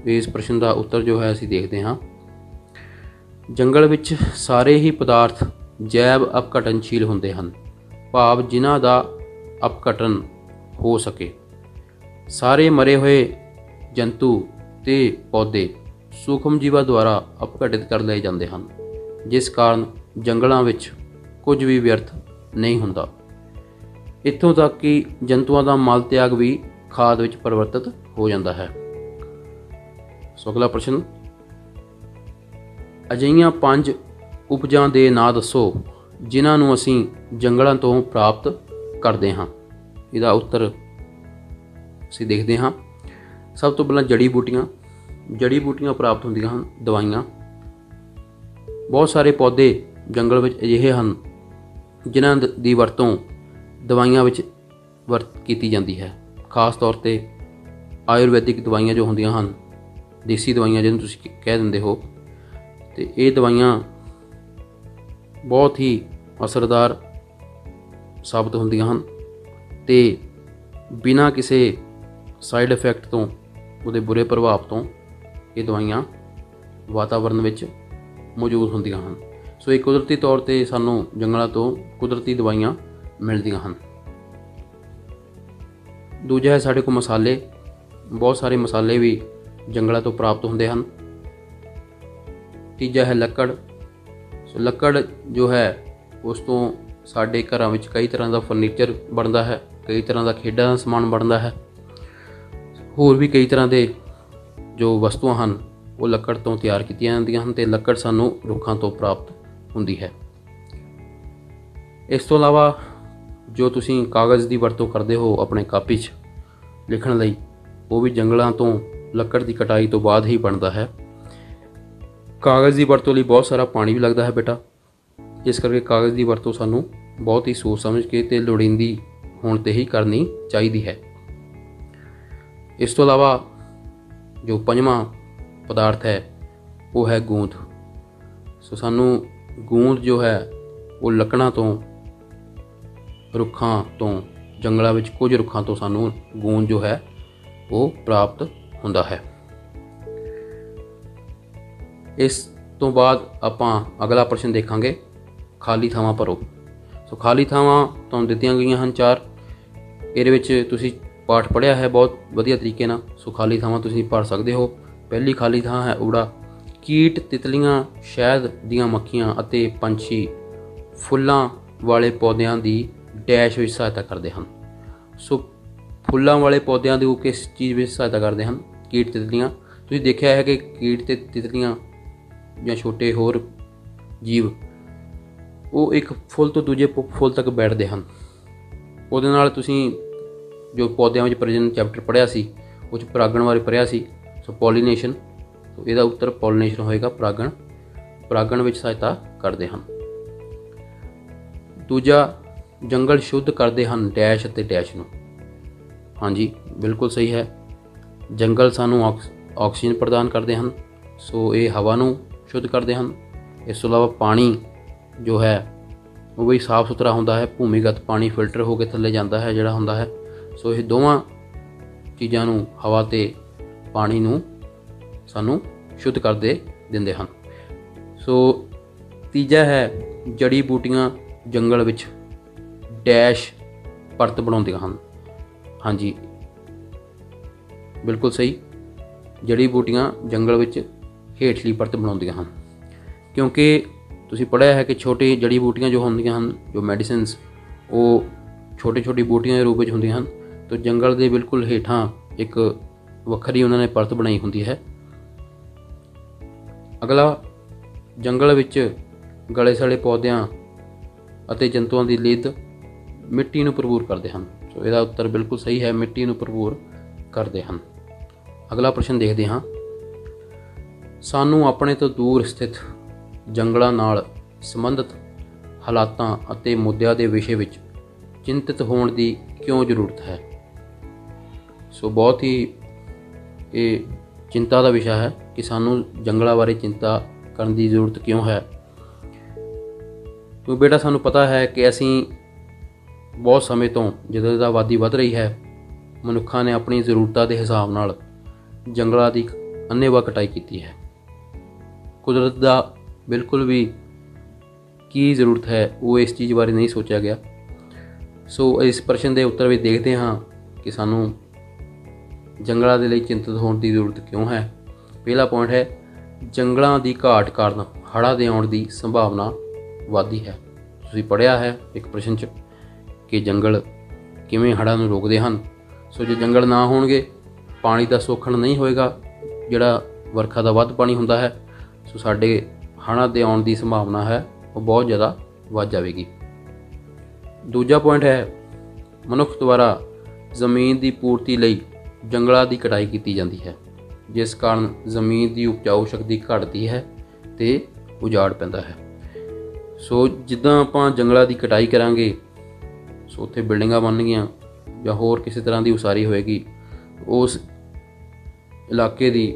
ਇਸ ਪ੍ਰਸ਼ਨ ਦਾ ਉੱਤਰ ਜੋ ਹੈ ਅਸੀਂ ਦੇਖਦੇ ਹਾਂ। ਜੰਗਲ ਵਿੱਚ ਸਾਰੇ ਹੀ ਪਦਾਰਥ ਜੈਵ ਅਪਘਟਨਸ਼ੀਲ ਹੁੰਦੇ ਹਨ, ਭਾਵ ਜਿਨ੍ਹਾਂ ਦਾ ਅਪਘਟਨ ਹੋ ਸਕੇ। ਸਾਰੇ ਮਰੇ ਹੋਏ ਜੰਤੂ ਅਤੇ ਪੌਦੇ ਸੂਖਮ ਜੀਵਾਂ ਦੁਆਰਾ ਅਪਘਟਿਤ ਕਰ ਲਏ ਜਾਂਦੇ ਹਨ, ਜਿਸ ਕਾਰਨ ਜੰਗਲਾਂ ਵਿੱਚ ਕੁਝ ਵੀ ਵਿਅਰਥ ਨਹੀਂ ਹੁੰਦਾ। ਇੱਥੋਂ ਤੱਕ ਕਿ ਜੰਤੂਆਂ ਦਾ ਮਲ ਤਿਆਗ ਵੀ ਖਾਦ ਵਿੱਚ ਪਰਿਵਰਤਿਤ ਹੋ ਜਾਂਦਾ ਹੈ। ਸੋ ਅਗਲਾ ਪ੍ਰਸ਼ਨ, ਅਜਿਹੀਆਂ 5 ਉਪਜਾਂ ਦੇ ਨਾਂ ਦੱਸੋ ਜਿਨ੍ਹਾਂ ਨੂੰ ਅਸੀਂ ਜੰਗਲਾਂ ਤੋਂ ਪ੍ਰਾਪਤ ਕਰਦੇ ਹਾਂ। ਇਹਦਾ ਉੱਤਰ ਅਸੀਂ ਦੇਖਦੇ ਹਾਂ। ਸਭ ਤੋਂ ਪਹਿਲਾਂ ਜੜੀ ਬੂਟੀਆਂ ਪ੍ਰਾਪਤ ਹੁੰਦੀਆਂ ਹਨ, ਦਵਾਈਆਂ। ਬਹੁਤ ਸਾਰੇ ਪੌਦੇ ਜੰਗਲ ਵਿੱਚ ਅਜਿਹੇ ਹਨ ਜਿਨ੍ਹਾਂ ਦੀ ਵਰਤੋਂ ਦਵਾਈਆਂ ਵਿੱਚ ਕੀਤੀ ਜਾਂਦੀ ਹੈ। ਖਾਸ ਤੌਰ 'ਤੇ ਆਯੁਰਵੈਦਿਕ ਦਵਾਈਆਂ ਜੋ ਹੁੰਦੀਆਂ ਹਨ, ਦੇਸੀ ਦਵਾਈਆਂ ਜਿਹਨੂੰ ਤੁਸੀਂ ਕਹਿ ਦਿੰਦੇ ਹੋ, ਅਤੇ ਇਹ ਦਵਾਈਆਂ ਬਹੁਤ ਹੀ असरदार साबित ਹੁੰਦੀਆਂ ਹਨ ਤੇ ਬਿਨਾਂ ਕਿਸੇ ਸਾਈਡ ਇਫੈਕਟ ਤੋਂ, ਉਹਦੇ ਬੁਰੇ ਪ੍ਰਭਾਵ ਤੋਂ ਇਹ ਦਵਾਈਆਂ ਵਾਤਾਵਰਨ ਵਿੱਚ ਮੌਜੂਦ ਹੁੰਦੀਆਂ ਹਨ। ਸੋ ਇਹ ਕੁਦਰਤੀ ਤੌਰ 'ਤੇ ਸਾਨੂੰ ਜੰਗਲਾਂ ਤੋਂ ਕੁਦਰਤੀ ਦਵਾਈਆਂ ਮਿਲਦੀਆਂ ਹਨ। ਦੂਜਾ ਹੈ ਸਾਡੇ ਕੋਲ ਮਸਾਲੇ। ਬਹੁਤ ਸਾਰੇ ਮਸਾਲੇ ਵੀ ਜੰਗਲਾਂ ਤੋਂ ਪ੍ਰਾਪਤ ਹੁੰਦੇ ਹਨ। ਤੀਜਾ ਹੈ ਲੱਕੜ। ਸੋ ਲੱਕੜ ਜੋ ਹੈ ਉਸ ਤੋਂ ਸਾਡੇ ਘਰਾਂ ਵਿੱਚ ਕਈ ਤਰ੍ਹਾਂ ਦਾ ਫਰਨੀਚਰ ਬਣਦਾ ਹੈ, ਕਈ ਤਰ੍ਹਾਂ ਦਾ ਖੇਡਾਂ ਦਾ ਸਮਾਨ ਬਣਦਾ ਹੈ, ਹੋਰ ਵੀ ਕਈ ਤਰ੍ਹਾਂ ਦੇ ਜੋ ਵਸਤੂਆਂ ਹਨ ਉਹ ਲੱਕੜ ਤੋਂ ਤਿਆਰ ਕੀਤੀਆਂ ਜਾਂਦੀਆਂ ਹਨ ਅਤੇ ਲੱਕੜ ਸਾਨੂੰ ਰੁੱਖਾਂ ਤੋਂ ਪ੍ਰਾਪਤ ਹੁੰਦੀ ਹੈ। ਇਸ ਤੋਂ ਇਲਾਵਾ ਜੋ ਤੁਸੀਂ ਕਾਗਜ਼ ਦੀ ਵਰਤੋਂ ਕਰਦੇ ਹੋ ਆਪਣੇ ਕਾਪੀ 'ਚ ਲਿਖਣ ਲਈ, ਉਹ ਵੀ ਜੰਗਲਾਂ ਤੋਂ ਲੱਕੜ ਦੀ ਕਟਾਈ ਤੋਂ ਬਾਅਦ ਹੀ ਬਣਦਾ ਹੈ। ਕਾਗਜ਼ ਦੀ ਵਰਤੋਂ ਲਈ ਬਹੁਤ ਸਾਰਾ ਪਾਣੀ ਵੀ ਲੱਗਦਾ ਹੈ ਬੇਟਾ, ਇਸ ਕਰਕੇ ਕਾਗਜ਼ ਦੀ ਵਰਤੋਂ ਸਾਨੂੰ ਬਹੁਤ ਹੀ ਸੋਚ ਸਮਝ ਕੇ ਅਤੇ ਲੋੜੀਂਦੀ ਹੋਣ 'ਤੇ ਹੀ ਕਰਨੀ ਚਾਹੀਦੀ ਹੈ। ਇਸ ਤੋਂ ਇਲਾਵਾ ਜੋ ਪੰਜਵਾਂ ਪਦਾਰਥ ਹੈ ਉਹ ਹੈ ਗੂੰਦ। ਸੋ ਸਾਨੂੰ ਗੂੰਦ ਜੋ ਹੈ ਉਹ ਲੱਕੜਾਂ ਤੋਂ, ਰੁੱਖਾਂ ਤੋਂ, ਜੰਗਲਾਂ ਵਿੱਚ ਕੁਝ ਰੁੱਖਾਂ ਤੋਂ ਸਾਨੂੰ ਗੂੰਦ ਜੋ ਹੈ ਉਹ ਪ੍ਰਾਪਤ ਹੁੰਦਾ ਹੈ। ਇਸ ਤੋਂ ਬਾਅਦ ਆਪਾਂ ਅਗਲਾ ਪ੍ਰਸ਼ਨ ਦੇਖਾਂਗੇ, ਖਾਲੀ ਥਾਵਾਂ ਭਰੋ। ਸੋ ਖਾਲੀ ਥਾਵਾਂ ਤੁਹਾਨੂੰ ਦਿੱਤੀਆਂ ਗਈਆਂ ਹਨ 4। ਇਹਦੇ ਵਿੱਚ ਤੁਸੀਂ ਪਾਠ ਪੜ੍ਹਿਆ ਹੈ ਬਹੁਤ ਵਧੀਆ ਤਰੀਕੇ ਨਾਲ। ਸੋ ਖਾਲੀ ਥਾਵਾਂ ਤੁਸੀਂ ਭਰ ਸਕਦੇ ਹੋ। ਪਹਿਲੀ ਖਾਲੀ ਥਾਂ ਹੈ ਊੜਾ। ਕੀਟ, ਤਿਤਲੀਆਂ, ਸ਼ਹਿਦ ਦੀਆਂ ਮੱਖੀਆਂ ਅਤੇ ਪੰਛੀ ਫੁੱਲਾਂ ਵਾਲੇ ਪੌਦਿਆਂ ਦੀ ਡੈਸ਼ ਵਿੱਚ ਸਹਾਇਤਾ ਕਰਦੇ ਹਨ। ਸੋ ਫੁੱਲਾਂ ਵਾਲੇ ਪੌਦਿਆਂ ਦੀ ਉਹ ਕਿਸ ਚੀਜ਼ ਵਿੱਚ ਸਹਾਇਤਾ ਕਰਦੇ ਹਨ? ਕੀਟ, ਤਿਤਲੀਆਂ। ਤੁਸੀਂ ਦੇਖਿਆ ਹੈ ਕਿ ਕੀਟ ਅਤੇ ਤਿਤਲੀਆਂ ਜਾਂ ਛੋਟੇ ਹੋਰ ਜੀਵ ਉਹ ਇੱਕ ਫੁੱਲ ਤੋਂ ਦੂਜੇ ਫੁੱਲ ਤੱਕ ਬੈਠਦੇ ਹਨ। ਉਹਦੇ ਨਾਲ ਤੁਸੀਂ ਜੋ ਪੌਦਿਆਂ ਵਿੱਚ ਪ੍ਰਜਨਨ ਚੈਪਟਰ ਪੜ੍ਹਿਆ ਸੀ ਉਹ 'ਚ ਪਰਾਗਣ ਬਾਰੇ ਪੜ੍ਹਿਆ ਸੀ। ਸੋ ਪੋਲੀਨੇਸ਼ਨ, ਸੋ ਇਹਦਾ ਉੱਤਰ ਪੋਲੀਨੇਸ਼ਨ ਹੋਏਗਾ। ਪਰਾਗਣ ਵਿੱਚ ਸਹਾਇਤਾ ਕਰਦੇ ਹਨ। ਦੂਜਾ, ਜੰਗਲ ਸ਼ੁੱਧ ਕਰਦੇ ਹਨ ਡੈਸ਼ ਅਤੇ ਡੈਸ਼ ਨੂੰ। ਹਾਂਜੀ, ਬਿਲਕੁਲ ਸਹੀ ਹੈ। ਜੰਗਲ ਸਾਨੂੰ ਆਕਸੀਜਨ ਪ੍ਰਦਾਨ ਕਰਦੇ ਹਨ। ਸੋ ਇਹ ਹਵਾ ਨੂੰ ਸ਼ੁੱਧ ਕਰਦੇ ਹਨ। ਇਸ ਤੋਂ ਇਲਾਵਾ ਪਾਣੀ ਜੋ ਹੈ ਉਹ ਵੀ ਸਾਫ਼ ਸੁਥਰਾ ਹੁੰਦਾ ਹੈ। ਭੂਮੀਗਤ ਪਾਣੀ ਫਿਲਟਰ ਹੋ ਕੇ ਥੱਲੇ ਜਾਂਦਾ ਹੈ ਜਿਹੜਾ ਹੁੰਦਾ ਹੈ। ਸੋ ਇਹ ਦੋਵਾਂ ਚੀਜ਼ਾਂ ਨੂੰ, ਹਵਾ ਅਤੇ ਪਾਣੀ ਨੂੰ, ਸਾਨੂੰ ਸ਼ੁੱਧ ਕਰਦੇ ਦਿੰਦੇ ਹਨ। ਸੋ ਤੀਜਾ ਹੈ, ਜੜੀ ਬੂਟੀਆਂ ਜੰਗਲ ਵਿੱਚ ਡੈਸ਼ ਪਰਤ ਬਣਾਉਂਦੀਆਂ ਹਨ। ਹਾਂਜੀ, ਬਿਲਕੁਲ ਸਹੀ। ਜੜੀ ਬੂਟੀਆਂ ਜੰਗਲ ਵਿੱਚ ਹੇਠਲੀ ਪਰਤ ਬਣਾਉਂਦੀਆਂ ਹਨ, ਕਿਉਂਕਿ ਤੁਸੀਂ ਪੜ੍ਹਿਆ ਹੈ ਕਿ ਛੋਟੀ ਜੜੀ ਬੂਟੀਆਂ ਜੋ ਹੁੰਦੀਆਂ ਹਨ, ਜੋ ਮੈਡੀਸਿਨਸ, ਉਹ ਛੋਟੀ ਬੂਟੀਆਂ ਦੇ ਰੂਪ ਵਿੱਚ ਹੁੰਦੀਆਂ ਹਨ। ਤਾਂ ਜੰਗਲ ਦੇ ਬਿਲਕੁਲ ਹੇਠਾਂ ਇੱਕ ਵੱਖਰੀ ਉਹਨਾਂ ਨੇ ਪਰਤ ਬਣਾਈ ਹੁੰਦੀ ਹੈ। ਅਗਲਾ, ਜੰਗਲ ਵਿੱਚ ਗਲੇ ਸੜੇ ਪੌਦਿਆਂ ਅਤੇ ਜੰਤੂਆਂ ਦੀ ਲਿੱਦ ਮਿੱਟੀ ਨੂੰ ਭਰਪੂਰ ਕਰਦੇ ਹਨ। ਸੋ ਇਹਦਾ ਉੱਤਰ ਬਿਲਕੁਲ ਸਹੀ ਹੈ, ਮਿੱਟੀ ਨੂੰ ਭਰਪੂਰ ਕਰਦੇ ਹਨ। ਅਗਲਾ ਪ੍ਰਸ਼ਨ ਦੇਖਦੇ ਹਾਂ, ਸਾਨੂੰ ਆਪਣੇ ਤੋਂ ਦੂਰ ਸਥਿਤ ਜੰਗਲਾਂ ਨਾਲ ਸੰਬੰਧਿਤ ਹਾਲਾਤਾਂ ਅਤੇ ਮੁੱਦਿਆਂ ਦੇ ਵਿਸ਼ੇ ਵਿੱਚ ਚਿੰਤਿਤ ਹੋਣ ਦੀ ਕਿਉਂ ਜ਼ਰੂਰਤ ਹੈ? ਸੋ ਬਹੁਤ ਹੀ ਇਹ ਚਿੰਤਾ ਦਾ ਵਿਸ਼ਾ ਹੈ ਕਿ ਸਾਨੂੰ ਜੰਗਲਾਂ ਬਾਰੇ ਚਿੰਤਾ ਕਰਨ ਦੀ ਜ਼ਰੂਰਤ ਕਿਉਂ ਹੈ। ਕਿਉਂ ਬੇਟਾ, ਸਾਨੂੰ ਪਤਾ ਹੈ ਕਿ ਅਸੀਂ ਬਹੁਤ ਸਮੇਂ ਤੋਂ, ਜਦੋਂ ਦਾ ਆਬਾਦੀ ਵੱਧ ਰਹੀ ਹੈ, ਮਨੁੱਖਾਂ ਨੇ ਆਪਣੀ ਜ਼ਰੂਰਤਾਂ ਦੇ ਹਿਸਾਬ ਨਾਲ ਜੰਗਲਾਂ ਦੀ ਅੰਨ੍ਹੇਵਾਹ ਕਟਾਈ ਕੀਤੀ ਹੈ। ਕੁਦਰਤ ਦਾ ਬਿਲਕੁਲ ਵੀ ਕੀ ਜ਼ਰੂਰਤ ਹੈ ਉਹ ਇਸ ਚੀਜ਼ ਬਾਰੇ ਨਹੀਂ ਸੋਚਿਆ ਗਿਆ। ਸੋ ਇਸ ਪ੍ਰਸ਼ਨ ਦੇ ਉੱਤਰ ਵਿੱਚ ਦੇਖਦੇ ਹਾਂ ਕਿ ਸਾਨੂੰ ਜੰਗਲਾਂ ਦੇ ਲਈ ਚਿੰਤਤ ਹੋਣ ਦੀ ਜ਼ਰੂਰਤ ਕਿਉਂ ਹੈ। ਪਹਿਲਾ ਪੁਆਇੰਟ ਹੈ, ਜੰਗਲਾਂ ਦੀ ਘਾਟ ਕਾਰਨ ਹੜ੍ਹਾਂ ਦੇ ਆਉਣ ਦੀ ਸੰਭਾਵਨਾ ਵੱਧਦੀ ਹੈ। ਤੁਸੀਂ ਪੜ੍ਹਿਆ ਹੈ ਇੱਕ ਪ੍ਰਸ਼ਨ 'ਚ ਕਿ ਜੰਗਲ ਕਿਵੇਂ ਹੜ੍ਹਾਂ ਨੂੰ ਰੋਕਦੇ ਹਨ। ਸੋ ਜੇ ਜੰਗਲ ਨਾ ਹੋਣਗੇ, ਪਾਣੀ ਦਾ ਸੋਖਣ ਨਹੀਂ ਹੋਏਗਾ, ਜਿਹੜਾ ਵਰਖਾ ਦਾ ਵੱਧ ਪਾਣੀ ਹੁੰਦਾ ਹੈ, ਸੋ ਸਾਡੇ ਹੜ੍ਹਾਂ ਦੇ ਆਉਣ ਦੀ ਸੰਭਾਵਨਾ ਹੈ ਉਹ ਬਹੁਤ ਜ਼ਿਆਦਾ ਵੱਧ ਜਾਵੇਗੀ। ਦੂਜਾ ਪੁਆਇੰਟ ਹੈ, ਮਨੁੱਖ ਦੁਆਰਾ ਜ਼ਮੀਨ ਦੀ ਪੂਰਤੀ ਲਈ ਜੰਗਲਾਂ ਦੀ ਕਟਾਈ ਕੀਤੀ ਜਾਂਦੀ ਹੈ, ਜਿਸ ਕਾਰਨ ਜ਼ਮੀਨ ਦੀ ਉਪਜਾਊ ਸ਼ਕਤੀ ਘਟਦੀ ਹੈ ਅਤੇ ਉਜਾੜ ਪੈਂਦਾ ਹੈ। ਸੋ ਜਿੱਦਾਂ ਆਪਾਂ ਜੰਗਲਾਂ ਦੀ ਕਟਾਈ ਕਰਾਂਗੇ, ਸੋ ਉੱਥੇ ਬਿਲਡਿੰਗਾਂ ਬਣਨਗੀਆਂ ਜਾਂ ਹੋਰ ਕਿਸੇ ਤਰ੍ਹਾਂ ਦੀ ਉਸਾਰੀ ਹੋਏਗੀ, ਉਸ ਇਲਾਕੇ ਦੀ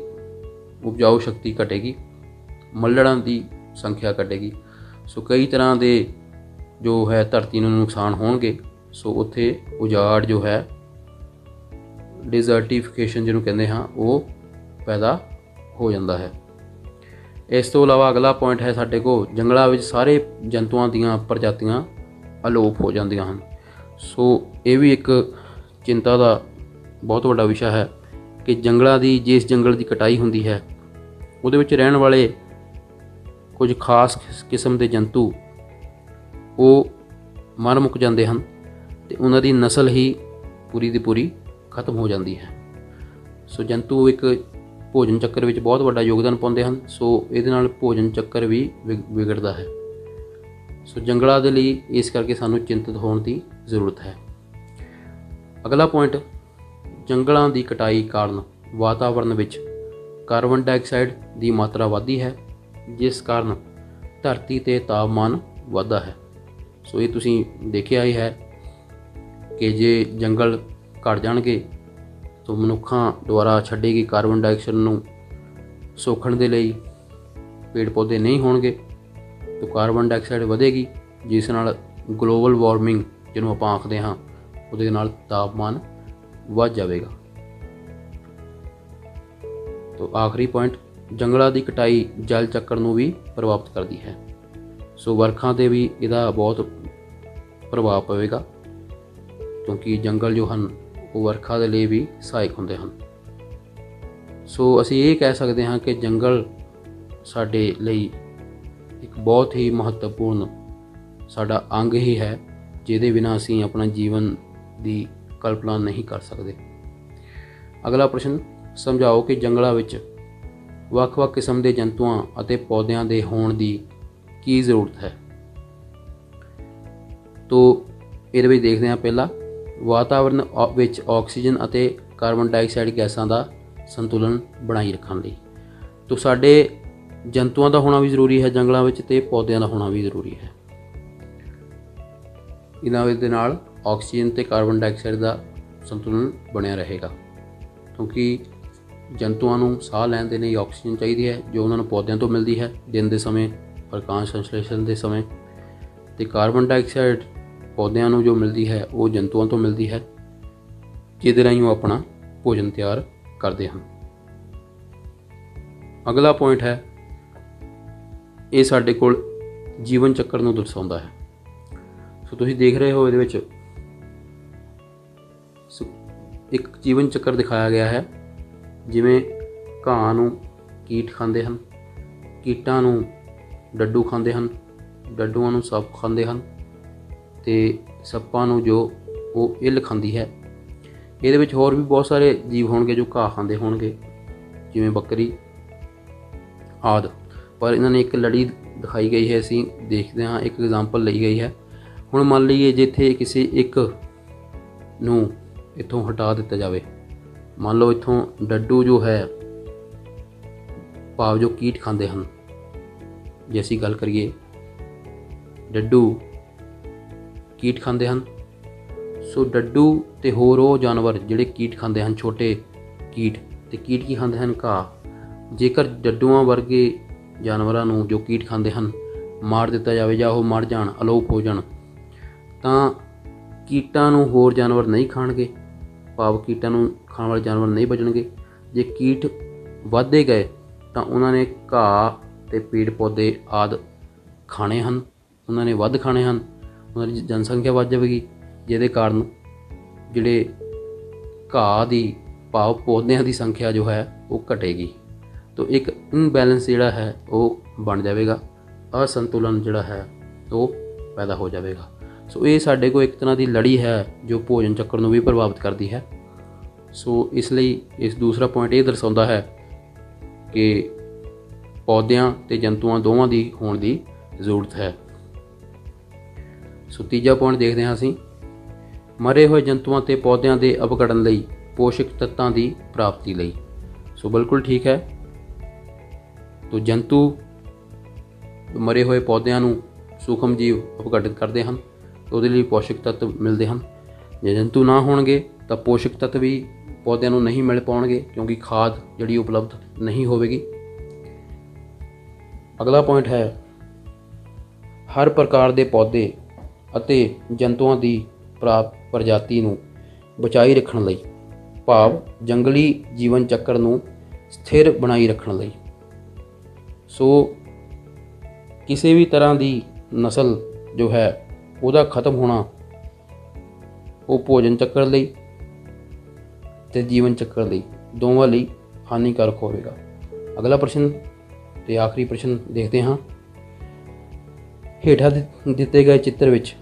ਉਪਜਾਊ ਸ਼ਕਤੀ ਘਟੇਗੀ, ਮੱਲੜਾਂ ਦੀ ਸੰਖਿਆ ਘਟੇਗੀ। ਸੋ ਕਈ ਤਰ੍ਹਾਂ ਦੇ जो है धरती ਨੂੰ ਨੁਕਸਾਨ ਹੋਣਗੇ ਸੋ ਉੱਥੇ ਉਜਾੜ ਜੋ ਹੈ ਡਿਜ਼ਰਟੀਫਿਕੇਸ਼ਨ ਜਿਹਨੂੰ ਕਹਿੰਦੇ ਹਾਂ ਉਹ ਪੈਦਾ ਹੋ ਜਾਂਦਾ ਹੈ। ਇਸ ਤੋਂ ਇਲਾਵਾ ਅਗਲਾ ਪੁਆਇੰਟ ਹੈ ਸਾਡੇ ਕੋਲ, ਜੰਗਲਾਂ ਵਿੱਚ ਸਾਰੇ ਜੰਤੂਆਂ ਦੀਆਂ ਪ੍ਰਜਾਤੀਆਂ ਅਲੋਪ ਹੋ ਜਾਂਦੀਆਂ ਹਨ। ਸੋ ਇਹ ਵੀ ਇੱਕ ਚਿੰਤਾ ਦਾ ਬਹੁਤ ਵੱਡਾ ਵਿਸ਼ਾ ਹੈ ਕਿ ਜੰਗਲਾਂ ਦੀ ਜਿਸ ਜੰਗਲ ਦੀ ਕਟਾਈ ਹੁੰਦੀ ਹੈ ਉਹਦੇ ਵਿੱਚ ਰਹਿਣ ਵਾਲੇ ਕੁਝ ਖਾਸ ਕਿਸਮ ਦੇ ਜੰਤੂ ਉਹ ਮਰ ਮੁੱਕ ਜਾਂਦੇ ਹਨ ਅਤੇ ਉਹਨਾਂ ਦੀ ਨਸਲ ਹੀ ਪੂਰੀ ਦੀ ਪੂਰੀ ਖਤਮ ਹੋ ਜਾਂਦੀ ਹੈ। ਸੋ ਜੰਤੂ ਇੱਕ ਭੋਜਨ ਚੱਕਰ ਵਿੱਚ ਬਹੁਤ ਵੱਡਾ ਯੋਗਦਾਨ ਪਾਉਂਦੇ ਹਨ। ਸੋ ਇਹਦੇ ਨਾਲ ਭੋਜਨ ਚੱਕਰ ਵੀ ਵਿਗੜਦਾ ਹੈ। ਸੋ ਜੰਗਲਾਂ ਦੇ ਲਈ ਇਸ ਕਰਕੇ ਸਾਨੂੰ ਚਿੰਤਤ ਹੋਣ ਦੀ ਜ਼ਰੂਰਤ ਹੈ। ਅਗਲਾ ਪੁਆਇੰਟ, ਜੰਗਲਾਂ ਦੀ ਕਟਾਈ ਕਾਰਨ ਵਾਤਾਵਰਨ ਵਿੱਚ ਕਾਰਬਨ ਡਾਈਆਕਸਾਈਡ ਦੀ ਮਾਤਰਾ ਵੱਧਦੀ ਹੈ, ਜਿਸ ਕਾਰਨ ਧਰਤੀ 'ਤੇ ਤਾਪਮਾਨ ਵੱਧਦਾ ਹੈ। ਸੋ ਇਹ ਤੁਸੀਂ ਦੇਖਿਆ ਹੀ ਹੈ ਕਿ ਜੇ ਜੰਗਲ ਘੱਟ ਜਾਣਗੇ ਤਾਂ ਮਨੁੱਖਾਂ ਦੁਆਰਾ ਛੱਡੀ ਗਈ ਕਾਰਬਨ ਡਾਈਆਕਸਾਈਡ ਨੂੰ ਸੋਖਣ ਦੇ ਲਈ ਪੇੜ ਪੌਦੇ ਨਹੀਂ ਹੋਣਗੇ ਤਾਂ ਕਾਰਬਨ ਡਾਈਆਕਸਾਈਡ ਵਧੇਗੀ, ਜਿਸ ਨਾਲ ਗਲੋਬਲ ਵਾਰਮਿੰਗ ਜਿਹਨੂੰ ਆਪਾਂ ਆਖਦੇ ਹਾਂ ਉਹਦੇ ਨਾਲ ਤਾਪਮਾਨ ਵੱਧ ਜਾਵੇਗਾ। ਤਾਂ ਆਖਰੀ ਪੁਆਇੰਟ, ਜੰਗਲਾਂ ਦੀ ਕਟਾਈ ਜਲ ਚੱਕਰ ਨੂੰ ਵੀ ਪ੍ਰਭਾਵਿਤ ਕਰਦੀ ਹੈ। ਸੋ ਵਰਖਾ 'ਤੇ ਵੀ ਇਹਦਾ ਬਹੁਤ ਪ੍ਰਭਾਵ ਪਵੇਗਾ, ਕਿਉਂਕਿ ਜੰਗਲ ਜੋ ਹਨ ਉਹ ਵਰਖਾ ਦੇ ਲਈ ਵੀ ਸਹਾਇਕ ਹੁੰਦੇ ਹਨ। ਸੋ ਅਸੀਂ ਇਹ ਕਹਿ ਸਕਦੇ ਹਾਂ ਕਿ ਜੰਗਲ ਸਾਡੇ ਲਈ ਇੱਕ ਬਹੁਤ ਹੀ ਮਹੱਤਵਪੂਰਨ ਸਾਡਾ ਅੰਗ ਹੀ ਹੈ, ਜਿਹਦੇ ਬਿਨਾਂ ਅਸੀਂ ਆਪਣਾ ਜੀਵਨ ਦੀ ਕਲਪਨਾ ਨਹੀਂ ਕਰ ਸਕਦੇ। ਅਗਲਾ ਪ੍ਰਸ਼ਨ, ਸਮਝਾਓ ਕਿ ਜੰਗਲਾਂ ਵਿੱਚ ਵੱਖ-ਵੱਖ ਕਿਸਮ ਦੇ ਜੰਤੂਆਂ ਅਤੇ ਪੌਦਿਆਂ ਦੇ ਹੋਣ ਦੀ ਕੀ ਜ਼ਰੂਰਤ ਹੈ। ਤੋ ਇਹਦੇ ਵਿੱਚ ਦੇਖਦੇ ਹਾਂ, ਪਹਿਲਾ ਵਾਤਾਵਰਨ ਵਿੱਚ ਆਕਸੀਜਨ ਅਤੇ ਕਾਰਬਨ ਡਾਈਆਕਸਾਈਡ ਗੈਸਾਂ ਦਾ ਸੰਤੁਲਨ ਬਣਾਈ ਰੱਖਣ ਲਈ। ਤੋ ਸਾਡੇ ਜੰਤੂਆਂ ਦਾ ਹੋਣਾ ਵੀ ਜ਼ਰੂਰੀ ਹੈ ਜੰਗਲਾਂ ਵਿੱਚ ਅਤੇ ਪੌਦਿਆਂ ਦਾ ਹੋਣਾ ਵੀ ਜ਼ਰੂਰੀ ਹੈ। ਇਹਨਾਂ ਦੇ ਨਾਲ ਆਕਸੀਜਨ ਅਤੇ ਕਾਰਬਨ ਡਾਈਆਕਸਾਈਡ ਦਾ ਸੰਤੁਲਨ ਬਣਿਆ ਰਹੇਗਾ, ਕਿਉਂਕਿ ਜੰਤੂਆਂ ਨੂੰ ਸਾਹ ਲੈਣ ਦੇ ਲਈ ਆਕਸੀਜਨ ਚਾਹੀਦੀ ਹੈ ਜੋ ਉਹਨਾਂ ਨੂੰ ਪੌਦਿਆਂ ਤੋਂ ਮਿਲਦੀ ਹੈ ਦਿਨ ਦੇ ਸਮੇਂ ਪ੍ਰਕਾਸ਼ ਸੰਸ਼ਲੇਸ਼ਣ ਦੇ ਸਮੇਂ, ਅਤੇ ਕਾਰਬਨ ਡਾਈਆਕਸਾਈਡ ਪੌਦਿਆਂ ਨੂੰ ਜੋ ਮਿਲਦੀ ਹੈ ਉਹ ਜੰਤੂਆਂ ਤੋਂ ਮਿਲਦੀ ਹੈ, ਜਿਹਦੇ ਰਾਹੀਂ ਉਹ ਆਪਣਾ ਭੋਜਨ ਤਿਆਰ ਕਰਦੇ ਹਨ। ਅਗਲਾ ਪੁਆਇੰਟ ਹੈ, ਇਹ ਸਾਡੇ ਕੋਲ ਜੀਵਨ ਚੱਕਰ ਨੂੰ ਦਰਸਾਉਂਦਾ ਹੈ। ਸੋ ਤੁਸੀਂ ਦੇਖ ਰਹੇ ਹੋ ਇਹਦੇ ਵਿੱਚ ਇੱਕ ਜੀਵਨ ਚੱਕਰ ਦਿਖਾਇਆ ਗਿਆ ਹੈ। ਜਿਵੇਂ ਘਾਹ ਨੂੰ ਕੀਟ ਖਾਂਦੇ ਹਨ, ਕੀਟਾਂ ਨੂੰ ਡੱਡੂ ਖਾਂਦੇ ਹਨ, ਡੱਡੂਆਂ ਨੂੰ ਸੱਪ ਖਾਂਦੇ ਹਨ, ਅਤੇ ਸੱਪਾਂ ਨੂੰ ਜੋ ਉਹ ਇੱਲ ਖਾਂਦੀ ਹੈ। ਇਹਦੇ ਵਿੱਚ ਹੋਰ ਵੀ ਬਹੁਤ ਸਾਰੇ ਜੀਵ ਹੋਣਗੇ ਜੋ ਘਾਹ ਖਾਂਦੇ ਹੋਣਗੇ, ਜਿਵੇਂ ਬੱਕਰੀ ਆਦਿ, ਪਰ ਇਹਨਾਂ ਨੇ ਇੱਕ ਲੜੀ ਦਿਖਾਈ ਗਈ ਹੈ। ਅਸੀਂ ਦੇਖਦੇ ਹਾਂ, ਇੱਕ ਐਗਜ਼ਾਮਪਲ ਲਈ ਗਈ ਹੈ। ਹੁਣ ਮੰਨ ਲਈਏ ਜਿੱਥੇ ਕਿਸੇ ਇੱਕ ਨੂੰ ਇੱਥੋਂ ਹਟਾ ਦਿੱਤਾ ਜਾਵੇ, ਮੰਨ ਲਓ ਇੱਥੋਂ ਡੱਡੂ ਜੋ ਹੈ ਭਾਵ ਜੋ ਕੀਟ ਖਾਂਦੇ ਹਨ, ਜੇ ਅਸੀਂ ਗੱਲ ਕਰੀਏ ਡੱਡੂ ਕੀਟ ਖਾਂਦੇ ਹਨ। ਸੋ ਡੱਡੂ ਅਤੇ ਹੋਰ ਉਹ ਜਾਨਵਰ ਜਿਹੜੇ ਕੀਟ ਖਾਂਦੇ ਹਨ, ਛੋਟੇ ਕੀਟ, ਅਤੇ ਕੀਟ ਕੀ ਖਾਂਦੇ ਹਨ? ਘਾਹ। ਜੇਕਰ ਡੱਡੂਆਂ ਵਰਗੇ ਜਾਨਵਰਾਂ ਨੂੰ ਜੋ ਕੀਟ ਖਾਂਦੇ ਹਨ ਮਾਰ ਦਿੱਤਾ ਜਾਵੇ ਜਾਂ ਉਹ ਮਰ ਜਾਣ, ਅਲੋਪ ਹੋ ਜਾਣ, ਤਾਂ ਕੀਟਾਂ ਨੂੰ ਹੋਰ ਜਾਨਵਰ ਨਹੀਂ ਖਾਣਗੇ, ਭਾਵ ਕੀਟਾਂ ਨੂੰ ਖਾਣ ਵਾਲੇ ਜਾਨਵਰ ਨਹੀਂ ਬਚਣਗੇ। ਜੇ ਕੀਟ ਵੱਧਦੇ ਗਏ ਤਾਂ ਉਹਨਾਂ ਨੇ ਘਾਹ ਅਤੇ ਪੇੜ ਪੌਦੇ ਆਦਿ ਖਾਣੇ ਹਨ, ਉਹਨਾਂ ਨੇ ਵੱਧ ਖਾਣੇ ਹਨ, ਉਹਨਾਂ ਦੀ ਜਨਸੰਖਿਆ ਵੱਧ ਜਾਵੇਗੀ, ਜਿਹਦੇ ਕਾਰਨ ਜਿਹੜੇ ਘਾਹ ਦੀ ਭਾਵ ਪੌਦਿਆਂ ਦੀ ਸੰਖਿਆ ਜੋ ਹੈ ਉਹ ਘਟੇਗੀ। ਤਾਂ ਇੱਕ ਇਨਬੈਲੈਂਸ ਜਿਹੜਾ ਹੈ ਉਹ ਬਣ ਜਾਵੇਗਾ, ਅਸੰਤੁਲਨ ਜਿਹੜਾ ਹੈ ਉਹ ਪੈਦਾ ਹੋ ਜਾਵੇਗਾ। ਸੋ ਇਹ ਸਾਡੇ ਕੋਲ ਇੱਕ ਤਰ੍ਹਾਂ ਦੀ ਲੜੀ ਹੈ ਜੋ ਭੋਜਨ ਚੱਕਰ ਨੂੰ ਵੀ ਪ੍ਰਭਾਵਿਤ ਕਰਦੀ ਹੈ। ਸੋ ਇਸ ਲਈ ਇਸ ਦੂਸਰਾ ਪੁਆਇੰਟ ਇਹ ਦਰਸਾਉਂਦਾ ਹੈ ਕਿ ਪੌਦਿਆਂ ਅਤੇ ਜੰਤੂਆਂ ਦੋਵਾਂ ਦੀ ਹੋਣ ਦੀ ਜ਼ਰੂਰਤ ਹੈ। ਸੋ ਤੀਜਾ ਪੁਆਇੰਟ ਦੇਖਦੇ ਹਾਂ ਅਸੀਂ, ਮਰੇ ਹੋਏ ਜੰਤੂਆਂ ਅਤੇ ਪੌਦਿਆਂ ਦੇ ਅਪਘਟਨ ਲਈ ਪੋਸ਼ਕ ਤੱਤਾਂ ਦੀ ਪ੍ਰਾਪਤੀ ਲਈ। ਸੋ ਬਿਲਕੁਲ ਠੀਕ ਹੈ। ਤੋ ਜੰਤੂ ਮਰੇ ਹੋਏ ਪੌਦਿਆਂ ਨੂੰ ਸੂਖਮ ਜੀਵ ਅਪਘਟਿਤ ਕਰਦੇ ਹਨ, ਉਹਦੇ ਲਈ ਪੋਸ਼ਕ ਤੱਤ ਮਿਲਦੇ ਹਨ। ਜੇ ਜੰਤੂ ਨਾ ਹੋਣਗੇ ਤਾਂ ਪੋਸ਼ਕ ਤੱਤ ਵੀ ਪੌਦਿਆਂ ਨੂੰ ਨਹੀਂ ਮਿਲ ਪਾਉਣਗੇ, ਕਿਉਂਕਿ ਖਾਦ ਜਿਹੜੀ ਉਪਲਬਧ ਨਹੀਂ ਹੋਵੇਗੀ। ਅਗਲਾ ਪੁਆਇੰਟ ਹੈ, ਹਰ ਪ੍ਰਕਾਰ ਦੇ ਪੌਦੇ ਅਤੇ ਜੰਤੂਆਂ ਦੀ ਪ੍ਰਜਾਤੀ ਨੂੰ ਬਚਾਈ ਰੱਖਣ ਲਈ, ਭਾਵ ਜੰਗਲੀ ਜੀਵਨ ਚੱਕਰ ਨੂੰ ਸਥਿਰ ਬਣਾਈ ਰੱਖਣ ਲਈ। ਸੋ ਕਿਸੇ ਵੀ ਤਰ੍ਹਾਂ ਦੀ ਨਸਲ ਜੋ ਹੈ ਉਹਦਾ ਖਤਮ ਹੋਣਾ ਉਹ ਭੋਜਨ ਚੱਕਰ ਲਈ ਅਤੇ ਜੀਵਨ ਚੱਕਰ ਲਈ ਦੋਵਾਂ ਲਈ ਹਾਨੀਕਾਰਕ ਹੋਵੇਗਾ। ਅਗਲਾ ਪ੍ਰਸ਼ਨ ਅਤੇ ਆਖਰੀ ਪ੍ਰਸ਼ਨ ਦੇਖਦੇ ਹਾਂ। ਹੇਠਾਂ ਦਿੱਤੇ ਗਏ ਚਿੱਤਰ ਵਿੱਚ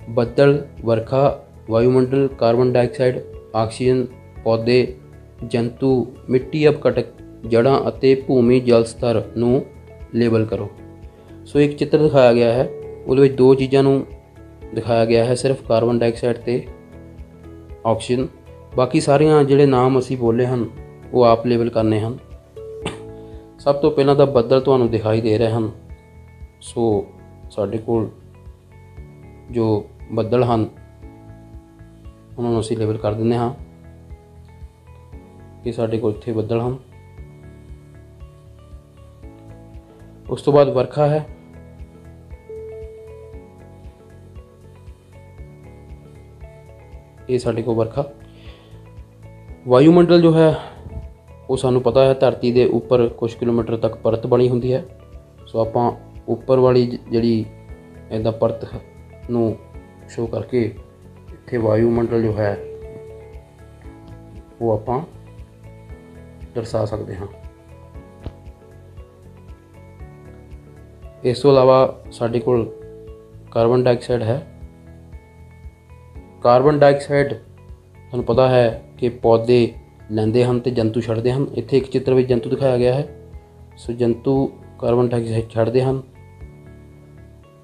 ਬੱਦਲ, ਵਰਖਾ, ਵਾਯੂਮੰਡਲ, ਕਾਰਬਨ ਡਾਈਆਕਸਾਈਡ, ਆਕਸੀਜਨ, ਪੌਦੇ, ਜੰਤੂ, ਮਿੱਟੀ ਅਪਘਟਕ, ਜੜ੍ਹਾਂ ਅਤੇ ਭੂਮੀ ਜਲ ਸਤਰ ਨੂੰ ਲੇਬਲ ਕਰੋ। ਸੋ ਇੱਕ ਚਿੱਤਰ ਦਿਖਾਇਆ ਗਿਆ ਹੈ, ਉਹਦੇ ਵਿੱਚ ਦੋ ਚੀਜ਼ਾਂ ਨੂੰ ਦਿਖਾਇਆ ਗਿਆ ਹੈ, ਸਿਰਫ ਕਾਰਬਨ ਡਾਈਆਕਸਾਈਡ ਅਤੇ ਆਕਸੀਜਨ। ਬਾਕੀ ਸਾਰੀਆਂ ਜਿਹੜੇ ਨਾਮ ਅਸੀਂ ਬੋਲੇ ਹਨ ਉਹ ਆਪ ਲੇਬਲ ਕਰਨੇ ਹਨ। ਸਭ ਤੋਂ ਪਹਿਲਾਂ ਤਾਂ ਬੱਦਲ ਤੁਹਾਨੂੰ ਦਿਖਾਈ ਦੇ ਰਹੇ ਹਨ। ਸੋ ਸਾਡੇ ਕੋਲ ਜੋ ਬੱਦਲ ਹਨ ਉਹਨਾਂ ਨੂੰ ਅਸੀਂ ਲੇਬਲ ਕਰ ਦਿੰਦੇ ਹਾਂ ਕਿ ਸਾਡੇ ਕੋਲ ਇੱਥੇ ਬੱਦਲ ਹਨ। ਉਸ ਤੋਂ ਬਾਅਦ ਵਰਖਾ ਹੈ। ਇਹ ਸਾਡੇ ਕੋਲ ਵਰਖਾ। ਵਾਯੂਮੰਡਲ ਜੋ ਹੈ ਉਹ ਸਾਨੂੰ ਪਤਾ ਹੈ ਧਰਤੀ ਦੇ ਉੱਪਰ ਕੁਝ ਕਿਲੋਮੀਟਰ ਤੱਕ ਪਰਤ ਬਣੀ ਹੁੰਦੀ ਹੈ। ਸੋ ਆਪਾਂ ਉੱਪਰ ਵਾਲੀ ਜਿਹੜੀ ਇੱਦਾਂ ਪਰਤ ਨੂੰ ਸ਼ੋ ਕਰਕੇ ਇੱਥੇ ਵਾਯੂਮੰਡਲ ਜੋ ਹੈ ਉਹ ਆਪਾਂ ਦਰਸਾ ਸਕਦੇ ਹਾਂ। ਇਸ ਤੋਂ ਇਲਾਵਾ ਸਾਡੇ ਕੋਲ ਕਾਰਬਨ ਡਾਈਆਕਸਾਈਡ ਹੈ। ਕਾਰਬਨ ਡਾਈਆਕਸਾਈਡ ਤੁਹਾਨੂੰ ਪਤਾ ਹੈ ਕਿ ਪੌਦੇ ਲੈਂਦੇ ਹਨ ਅਤੇ ਜੰਤੂ ਛੱਡਦੇ ਹਨ। ਇੱਥੇ ਇੱਕ ਚਿੱਤਰ ਵਿੱਚ ਜੰਤੂ ਦਿਖਾਇਆ ਗਿਆ ਹੈ। ਸੋ ਜੰਤੂ ਕਾਰਬਨ ਡਾਈਆਕਸਾਈਡ ਛੱਡਦੇ ਹਨ।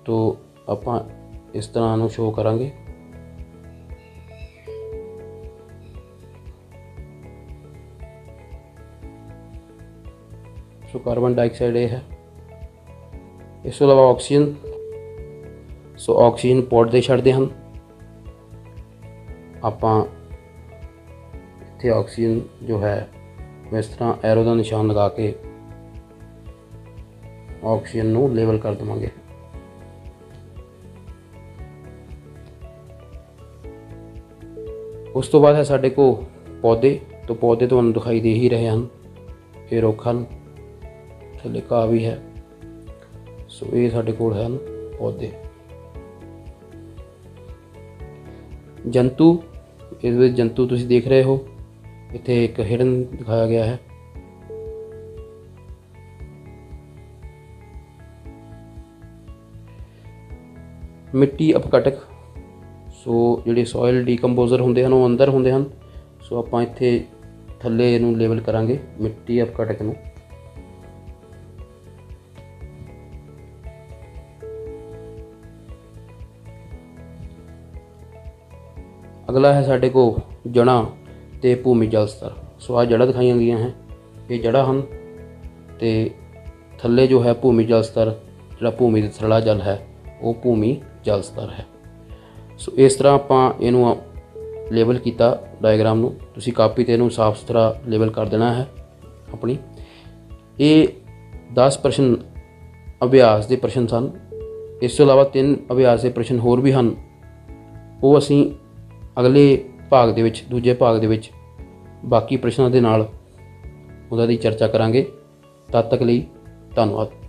ਤੋ ਆਪਾਂ ਇਸ ਤਰ੍ਹਾਂ ਨੂੰ ਸ਼ੋ ਕਰਾਂਗੇ। ਸੋ ਕਾਰਬਨ ਡਾਈਆਕਸਾਈਡ ਇਹ ਹੈ। ਇਸ ਤੋਂ ਇਲਾਵਾ ਆਕਸੀਜਨ। ਸੋ ਆਕਸੀਜਨ ਪੌਦੇ ਛੱਡਦੇ ਹਨ। ਆਪਾਂ ਇੱਥੇ ਆਕਸੀਜਨ ਜੋ ਹੈ ਇਸ ਤਰ੍ਹਾਂ ਐਰੋ ਦਾ ਨਿਸ਼ਾਨ ਲਗਾ ਕੇ ਆਕਸੀਜਨ ਨੂੰ ਲੇਬਲ ਕਰ ਦੇਵਾਂਗੇ। ਉਸ ਤੋਂ ਬਾਅਦ ਹੈ ਸਾਡੇ ਕੋਲ ਪੌਦੇ। ਤੋਂ ਪੌਦੇ ਤੁਹਾਨੂੰ ਦਿਖਾਈ ਦੇ ਹੀ ਰਹੇ ਹਨ। ਇਹ ਰੁੱਖ ਹਨ, ਥੱਲੇ ਘਾਹ ਵੀ ਹੈ। ਸੋ ਇਹ ਸਾਡੇ ਕੋਲ ਹਨ ਪੌਦੇ। ਜੰਤੂ, ਇਸ ਵਿੱਚ ਜੰਤੂ ਤੁਸੀਂ ਦੇਖ ਰਹੇ ਹੋ। ਇੱਥੇ ਇੱਕ ਹਿਰਨ ਦਿਖਾਇਆ ਗਿਆ ਹੈ। ਮਿੱਟੀ ਅਪਘਟਕ। ਸੋ ਜਿਹੜੇ ਸੋਇਲ ਡੀਕੰਪੋਜ਼ਰ ਹੁੰਦੇ ਹਨ ਉਹ ਅੰਦਰ ਹੁੰਦੇ ਹਨ। ਸੋ ਆਪਾਂ ਇੱਥੇ ਥੱਲੇ ਇਹਨੂੰ ਲੇਬਲ ਕਰਾਂਗੇ ਮਿੱਟੀ ਅਪਘਟਕ ਨੂੰ। ਅਗਲਾ ਹੈ ਸਾਡੇ ਕੋਲ ਜੜ੍ਹਾਂ ਅਤੇ ਭੂਮੀ ਜਲ ਸਤਰ। ਸੋ ਆਹ ਜੜ੍ਹਾਂ ਦਿਖਾਈਆਂ ਗਈਆਂ ਹੈ, ਇਹ ਜੜ੍ਹਾਂ ਹਨ ਅਤੇ ਥੱਲੇ ਜੋ ਹੈ ਭੂਮੀ ਜਲ ਸਤਰ, ਜਿਹੜਾ ਭੂਮੀ ਦਾ ਥਰੜਾ ਜਲ ਹੈ ਉਹ ਭੂਮੀ ਜਲ ਸਤਰ ਹੈ। ਸੋ ਇਸ ਤਰ੍ਹਾਂ ਆਪਾਂ ਇਹਨੂੰ ਲੇਬਲ ਕੀਤਾ ਡਾਇਗਰਾਮ ਨੂੰ। ਤੁਸੀਂ ਕਾਪੀ 'ਤੇ ਇਹਨੂੰ ਸਾਫ ਸੁਥਰਾ ਲੇਬਲ ਕਰ ਦੇਣਾ ਹੈ ਆਪਣੀ। ਇਹ 10 ਪ੍ਰਸ਼ਨ ਅਭਿਆਸ ਦੇ ਪ੍ਰਸ਼ਨ ਸਨ। ਇਸ ਤੋਂ ਇਲਾਵਾ 3 ਅਭਿਆਸ ਦੇ ਪ੍ਰਸ਼ਨ ਹੋਰ ਵੀ ਹਨ, ਉਹ ਅਸੀਂ ਅਗਲੇ ਭਾਗ ਦੇ ਵਿੱਚ, ਦੂਜੇ ਭਾਗ ਦੇ ਵਿੱਚ ਬਾਕੀ ਪ੍ਰਸ਼ਨਾਂ ਦੇ ਨਾਲ ਉਹਨਾਂ ਦੀ ਚਰਚਾ ਕਰਾਂਗੇ। ਤਦ ਤੱਕ ਲਈ ਧੰਨਵਾਦ।